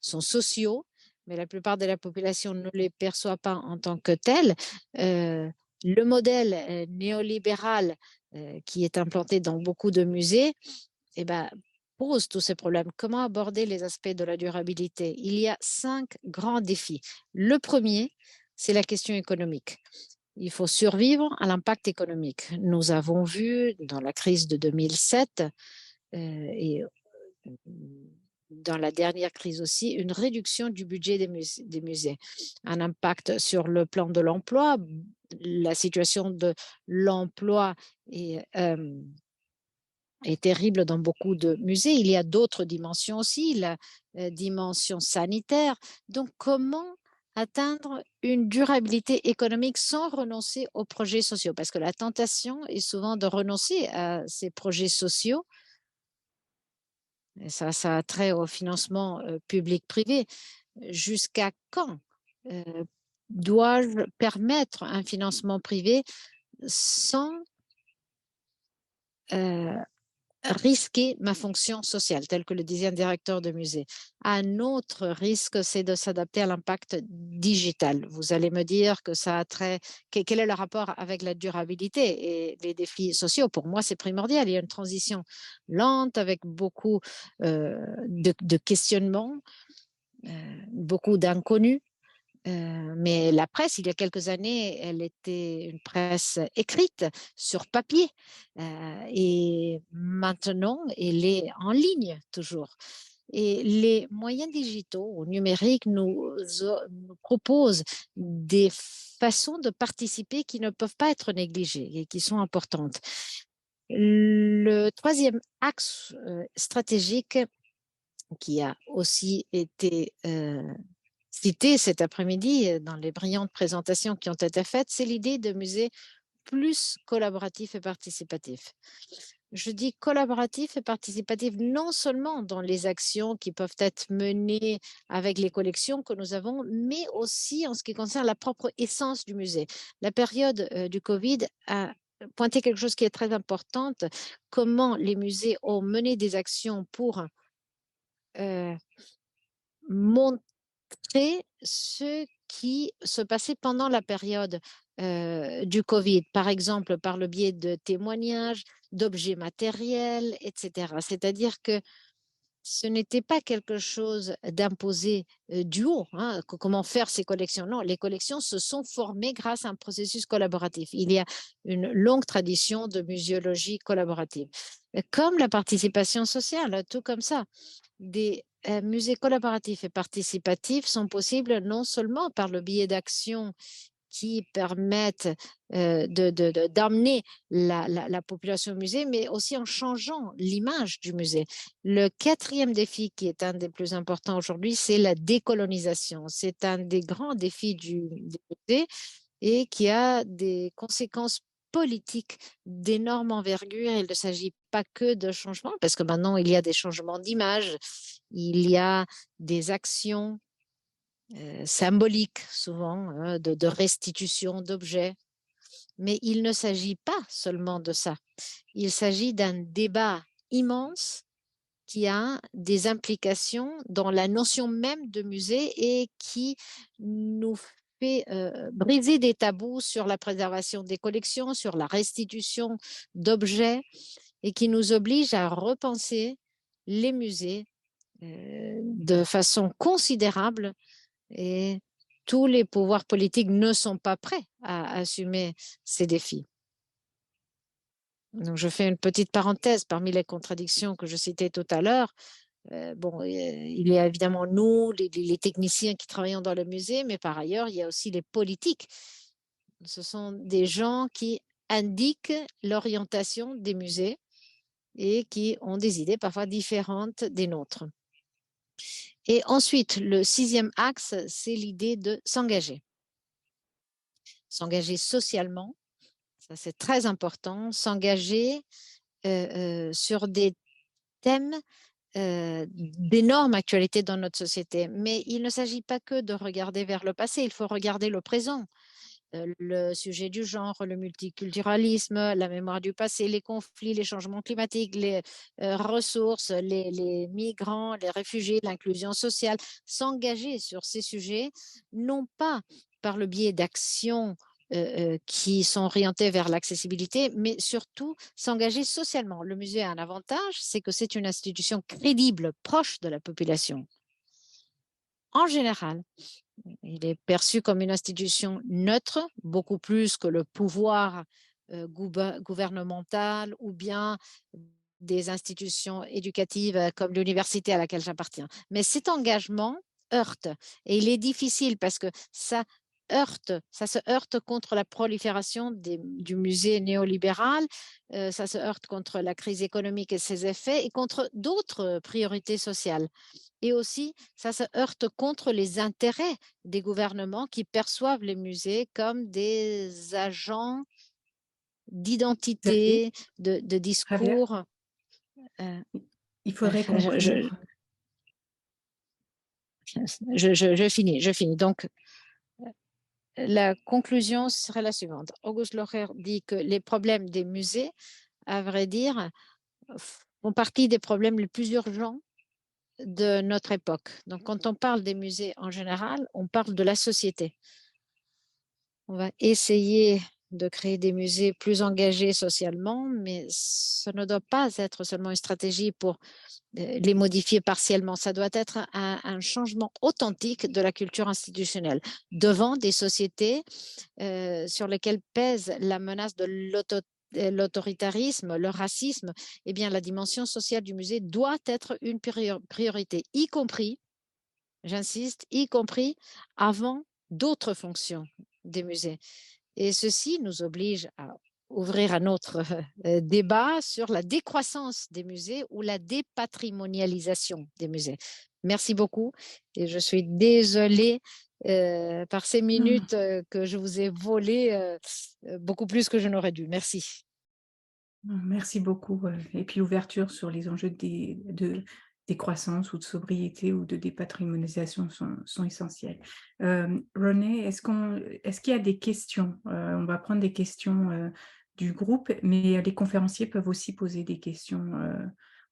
Speaker 7: sont sociaux, mais la plupart de la population ne les perçoit pas en tant que tels. Le modèle néolibéral qui est implanté dans beaucoup de musées, eh ben, pose tous ces problèmes. Comment aborder les aspects de la durabilité? Il y a 5 grands défis. Le premier, c'est la question économique. Il faut survivre à l'impact économique. Nous avons vu dans la crise de 2007 et dans la dernière crise aussi, une réduction du budget des musées, un impact sur le plan de l'emploi. La situation de l'emploi est terrible dans beaucoup de musées. Il y a d'autres dimensions aussi, la dimension sanitaire. Donc, comment atteindre une durabilité économique sans renoncer aux projets sociaux? Parce que la tentation est souvent de renoncer à ces projets sociaux. Et ça a trait au financement public-privé. Jusqu'à quand dois-je permettre un financement privé sans risquer ma fonction sociale, telle que le disait un directeur de musée? Un autre risque, c'est de s'adapter à l'impact digital. Vous allez me dire que ça a trait, quel est le rapport avec la durabilité et les défis sociaux? Pour moi, c'est primordial. Il y a une transition lente avec beaucoup de questionnements, beaucoup d'inconnus. Mais la presse, il y a quelques années, elle était une presse écrite sur papier, et maintenant, elle est en ligne toujours. Et les moyens digitaux ou numériques nous proposent des façons de participer qui ne peuvent pas être négligées et qui sont importantes. Le troisième axe stratégique qui a aussi été cité cet après-midi dans les brillantes présentations qui ont été faites, c'est l'idée de musées plus collaboratifs et participatifs. Je dis collaboratif et participatif non seulement dans les actions qui peuvent être menées avec les collections que nous avons, mais aussi en ce qui concerne la propre essence du musée. La période du Covid a pointé quelque chose qui est très important, comment les musées ont mené des actions pour montrer ce qui se passait pendant la période du Covid, par exemple par le biais de témoignages, d'objets matériels, etc. C'est-à-dire que ce n'était pas quelque chose d'imposé du haut, hein, comment faire ces collections. Non, les collections se sont formées grâce à un processus collaboratif. Il y a une longue tradition de muséologie collaborative. Comme la participation sociale, tout comme ça. Des musées collaboratifs et participatifs sont possibles non seulement par le biais d'actions qui permettent d'amener la population au musée, mais aussi en changeant l'image du musée. Le quatrième défi, qui est un des plus importants aujourd'hui, c'est la décolonisation. C'est un des grands défis du musée et qui a des conséquences politiques d'énorme envergure. Il ne s'agit pas que de changements, parce que maintenant, il y a des changements d'image, il y a des actions symboliques, souvent, de restitution d'objets. Mais il ne s'agit pas seulement de ça. Il s'agit d'un débat immense qui a des implications dans la notion même de musée et qui nous fait briser des tabous sur la préservation des collections, sur la restitution d'objets et qui nous oblige à repenser les musées de façon considérable, et tous les pouvoirs politiques ne sont pas prêts à assumer ces défis. Donc, je fais une petite parenthèse parmi les contradictions que je citais tout à l'heure. Il y a évidemment nous, les techniciens qui travaillent dans le musée, mais par ailleurs, il y a aussi les politiques. Ce sont des gens qui indiquent l'orientation des musées et qui ont des idées parfois différentes des nôtres. Et ensuite, le 6e axe, c'est l'idée de s'engager. S'engager socialement, ça c'est très important, s'engager sur des thèmes d'énorme actualité dans notre société. Mais il ne s'agit pas que de regarder vers le passé, il faut regarder le présent. Le sujet du genre, le multiculturalisme, la mémoire du passé, les conflits, les changements climatiques, les ressources, les migrants, les réfugiés, l'inclusion sociale, s'engager sur ces sujets, non pas par le biais d'actions qui sont orientées vers l'accessibilité, mais surtout s'engager socialement. Le musée a un avantage, c'est que c'est une institution crédible, proche de la population. En général, il est perçu comme une institution neutre, beaucoup plus que le pouvoir gouvernemental ou bien des institutions éducatives comme l'université à laquelle j'appartiens. Mais cet engagement heurte, et il est difficile parce que ça se heurte contre la prolifération du musée néolibéral, ça se heurte contre la crise économique et ses effets et contre d'autres priorités sociales. Et aussi, ça se heurte contre les intérêts des gouvernements qui perçoivent les musées comme des agents d'identité, de
Speaker 3: Javier,
Speaker 7: discours.
Speaker 3: il faudrait conclure.
Speaker 7: Je finis. Donc, la conclusion serait la suivante. Auguste Locher dit que les problèmes des musées, à vrai dire, font partie des problèmes les plus urgents de notre époque. Donc, quand on parle des musées en général, on parle de la société. On va essayer de créer des musées plus engagés socialement, mais ça ne doit pas être seulement une stratégie pour les modifier partiellement. Ça doit être un changement authentique de la culture institutionnelle devant des sociétés sur lesquelles pèse la menace de l'autoritarisme, le racisme. Eh bien, la dimension sociale du musée doit être une priorité, y compris, j'insiste, y compris avant d'autres fonctions des musées. Et ceci nous oblige à ouvrir un autre débat sur la décroissance des musées ou la dépatrimonialisation des musées. Merci beaucoup et je suis désolée par ces minutes que je vous ai volées beaucoup plus que je n'aurais dû. Merci.
Speaker 3: Merci beaucoup. Et puis l'ouverture sur les enjeux de décroissance ou de sobriété ou de dépatrimonialisation sont essentiels. René, est-ce qu'il y a des questions? On va prendre des questions du groupe, mais les conférenciers peuvent aussi poser des questions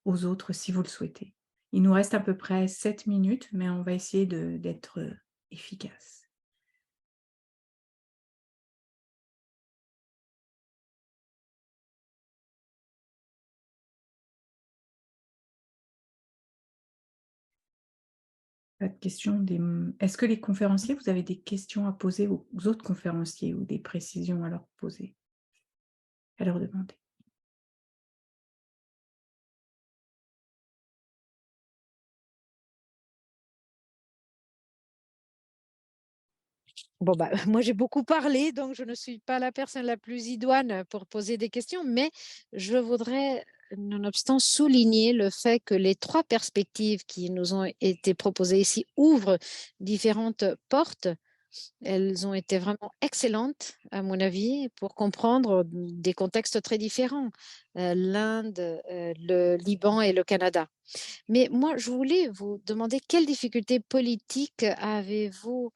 Speaker 3: aux autres si vous le souhaitez. Il nous reste à peu près 7 minutes, mais on va essayer d'être efficace. Pas de questions. Est-ce que les conférenciers, vous avez des questions à poser aux autres conférenciers ou des précisions à leur poser, à leur demander?
Speaker 7: Moi, j'ai beaucoup parlé, donc je ne suis pas la personne la plus idoine pour poser des questions, mais je voudrais, nonobstant, souligner le fait que les 3 perspectives qui nous ont été proposées ici ouvrent différentes portes. Elles ont été vraiment excellentes, à mon avis, pour comprendre des contextes très différents, l'Inde, le Liban et le Canada. Mais moi, je voulais vous demander quelles difficultés politiques avez-vous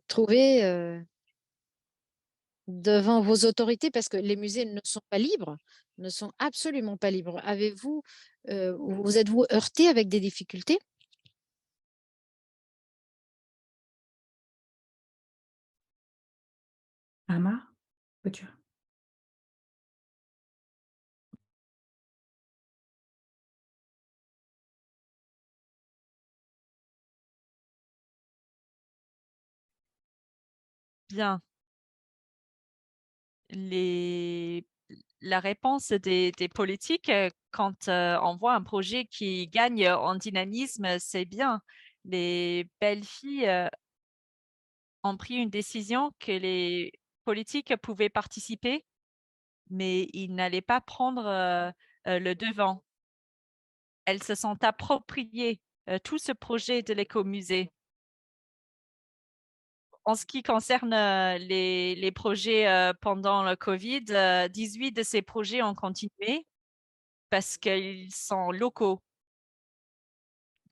Speaker 7: trouvé devant vos autorités, parce que les musées ne sont pas libres, ne sont absolument pas libres. Vous êtes-vous heurté avec des difficultés?
Speaker 3: Amar, voiture.
Speaker 1: Bien. La réponse des politiques, quand on voit un projet qui gagne en dynamisme, c'est bien. Les belles filles ont pris une décision que les politiques pouvaient participer, mais ils n'allaient pas prendre le devant. Elles se sont appropriées tout ce projet de l'écomusée. En ce qui concerne les projets pendant le Covid, 18 de ces projets ont continué parce qu'ils sont locaux.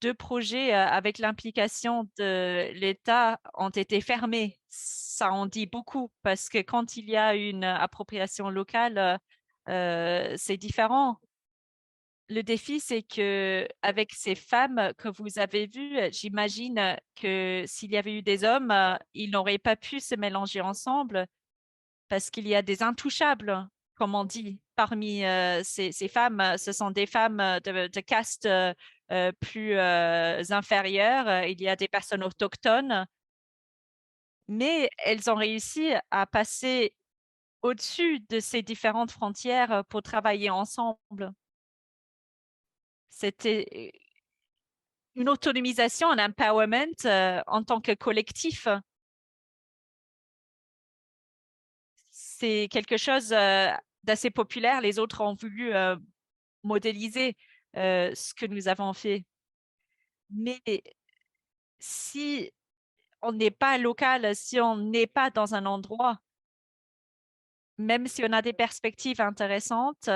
Speaker 1: 2 projets avec l'implication de l'État ont été fermés. Ça en dit beaucoup parce que quand il y a une appropriation locale, c'est différent. Le défi, c'est que avec ces femmes que vous avez vues, j'imagine que s'il y avait eu des hommes, ils n'auraient pas pu se mélanger ensemble parce qu'il y a des intouchables, comme on dit, parmi ces femmes. Ce sont des femmes de caste plus inférieure. Il y a des personnes autochtones, mais elles ont réussi à passer au-dessus de ces différentes frontières pour travailler ensemble. C'était une autonomisation, un empowerment en tant que collectif. C'est quelque chose d'assez populaire. Les autres ont voulu modéliser ce que nous avons fait. Mais si on n'est pas local, si on n'est pas dans un endroit, même si on a des perspectives intéressantes,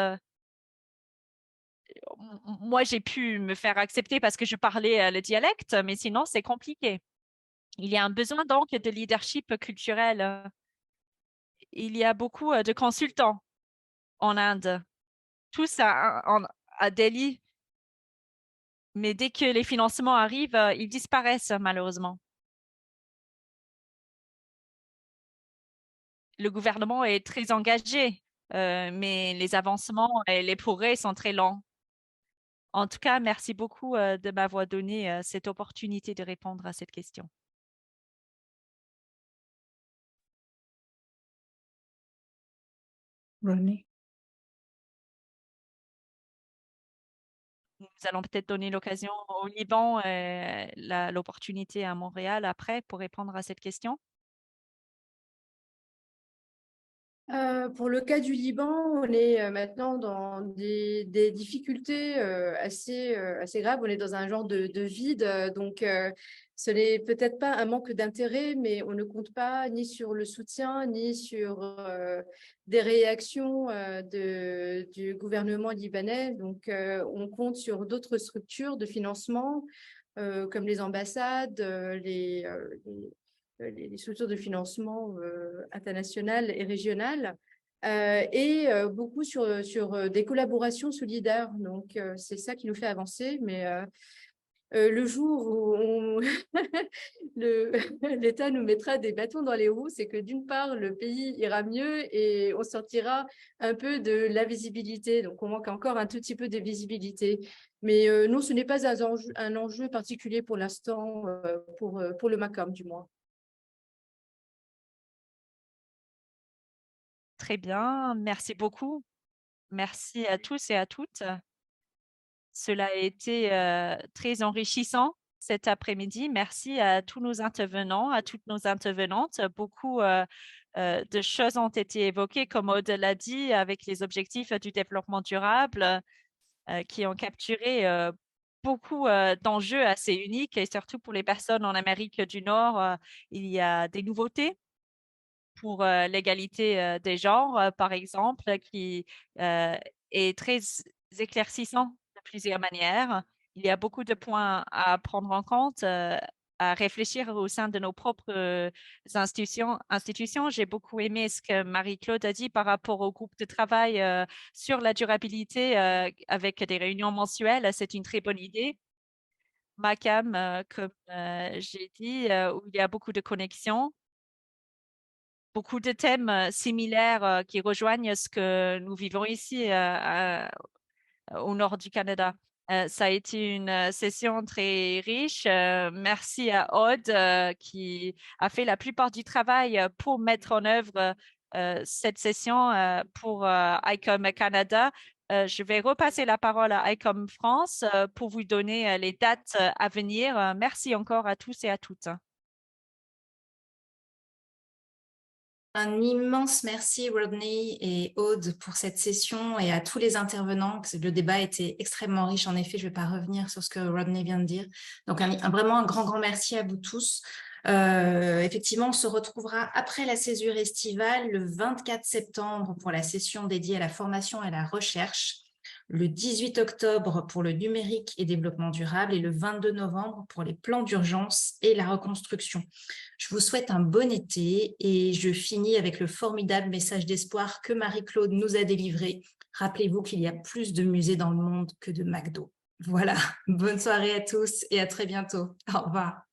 Speaker 1: moi j'ai pu me faire accepter parce que je parlais le dialecte, mais sinon c'est compliqué. Il y a un besoin donc de leadership culturel. Il y a beaucoup de consultants en Inde, tous à Delhi, mais dès que les financements arrivent, ils disparaissent malheureusement. Le gouvernement est très engagé, mais les avancements et les progrès sont très lents. En tout cas, merci beaucoup de m'avoir donné cette opportunité de répondre à cette question.
Speaker 3: René.
Speaker 1: Nous allons peut-être donner l'occasion au Liban, l'opportunité à Montréal après pour répondre à cette question.
Speaker 8: Pour le cas du Liban, on est maintenant dans des difficultés assez graves. On est dans un genre de vide. Donc, ce n'est peut-être pas un manque d'intérêt, mais on ne compte pas ni sur le soutien, ni sur des réactions du gouvernement libanais. Donc, on compte sur d'autres structures de financement, comme les ambassades, les structures de financement internationales et régionales, et beaucoup sur des collaborations solidaires. Donc, c'est ça qui nous fait avancer. Mais le jour où l'État nous mettra des bâtons dans les roues, c'est que d'une part, le pays ira mieux et on sortira un peu de l'invisibilité. Donc, on manque encore un tout petit peu de visibilité. Mais non, ce n'est pas un enjeu particulier pour l'instant, pour le MACAM du moins.
Speaker 1: Très bien, merci beaucoup. Merci à tous et à toutes. Cela a été très enrichissant cet après-midi. Merci à tous nos intervenants, à toutes nos intervenantes. Beaucoup de choses ont été évoquées, comme Aude l'a dit, avec les objectifs du développement durable qui ont capturé beaucoup d'enjeux assez uniques et surtout pour les personnes en Amérique du Nord, il y a des nouveautés pour l'égalité des genres, par exemple, qui est très éclaircissant de plusieurs manières. Il y a beaucoup de points à prendre en compte, à réfléchir au sein de nos propres institutions. J'ai beaucoup aimé ce que Marie-Claude a dit par rapport au groupe de travail sur la durabilité avec des réunions mensuelles. C'est une très bonne idée. MACAM, comme j'ai dit, où il y a beaucoup de connexions. beaucoup de thèmes similaires qui rejoignent ce que nous vivons ici au nord du Canada. Ça a été une session très riche. Merci à Aude qui a fait la plupart du travail pour mettre en œuvre cette session pour ICOM Canada. Je vais repasser la parole à ICOM France pour vous donner les dates à venir. Merci encore à tous et à toutes.
Speaker 2: Un immense merci Rodney et Aude pour cette session et à tous les intervenants. Le débat était extrêmement riche. En effet, je ne vais pas revenir sur ce que Rodney vient de dire. Donc vraiment un grand merci à vous tous. Effectivement, on se retrouvera après la césure estivale le 24 septembre pour la session dédiée à la formation et à la recherche, le 18 octobre pour le numérique et développement durable et le 22 novembre pour les plans d'urgence et la reconstruction. Je vous souhaite un bon été et je finis avec le formidable message d'espoir que Marie-Claude nous a délivré. Rappelez-vous qu'il y a plus de musées dans le monde que de McDo. Voilà, bonne soirée à tous et à très bientôt. Au revoir.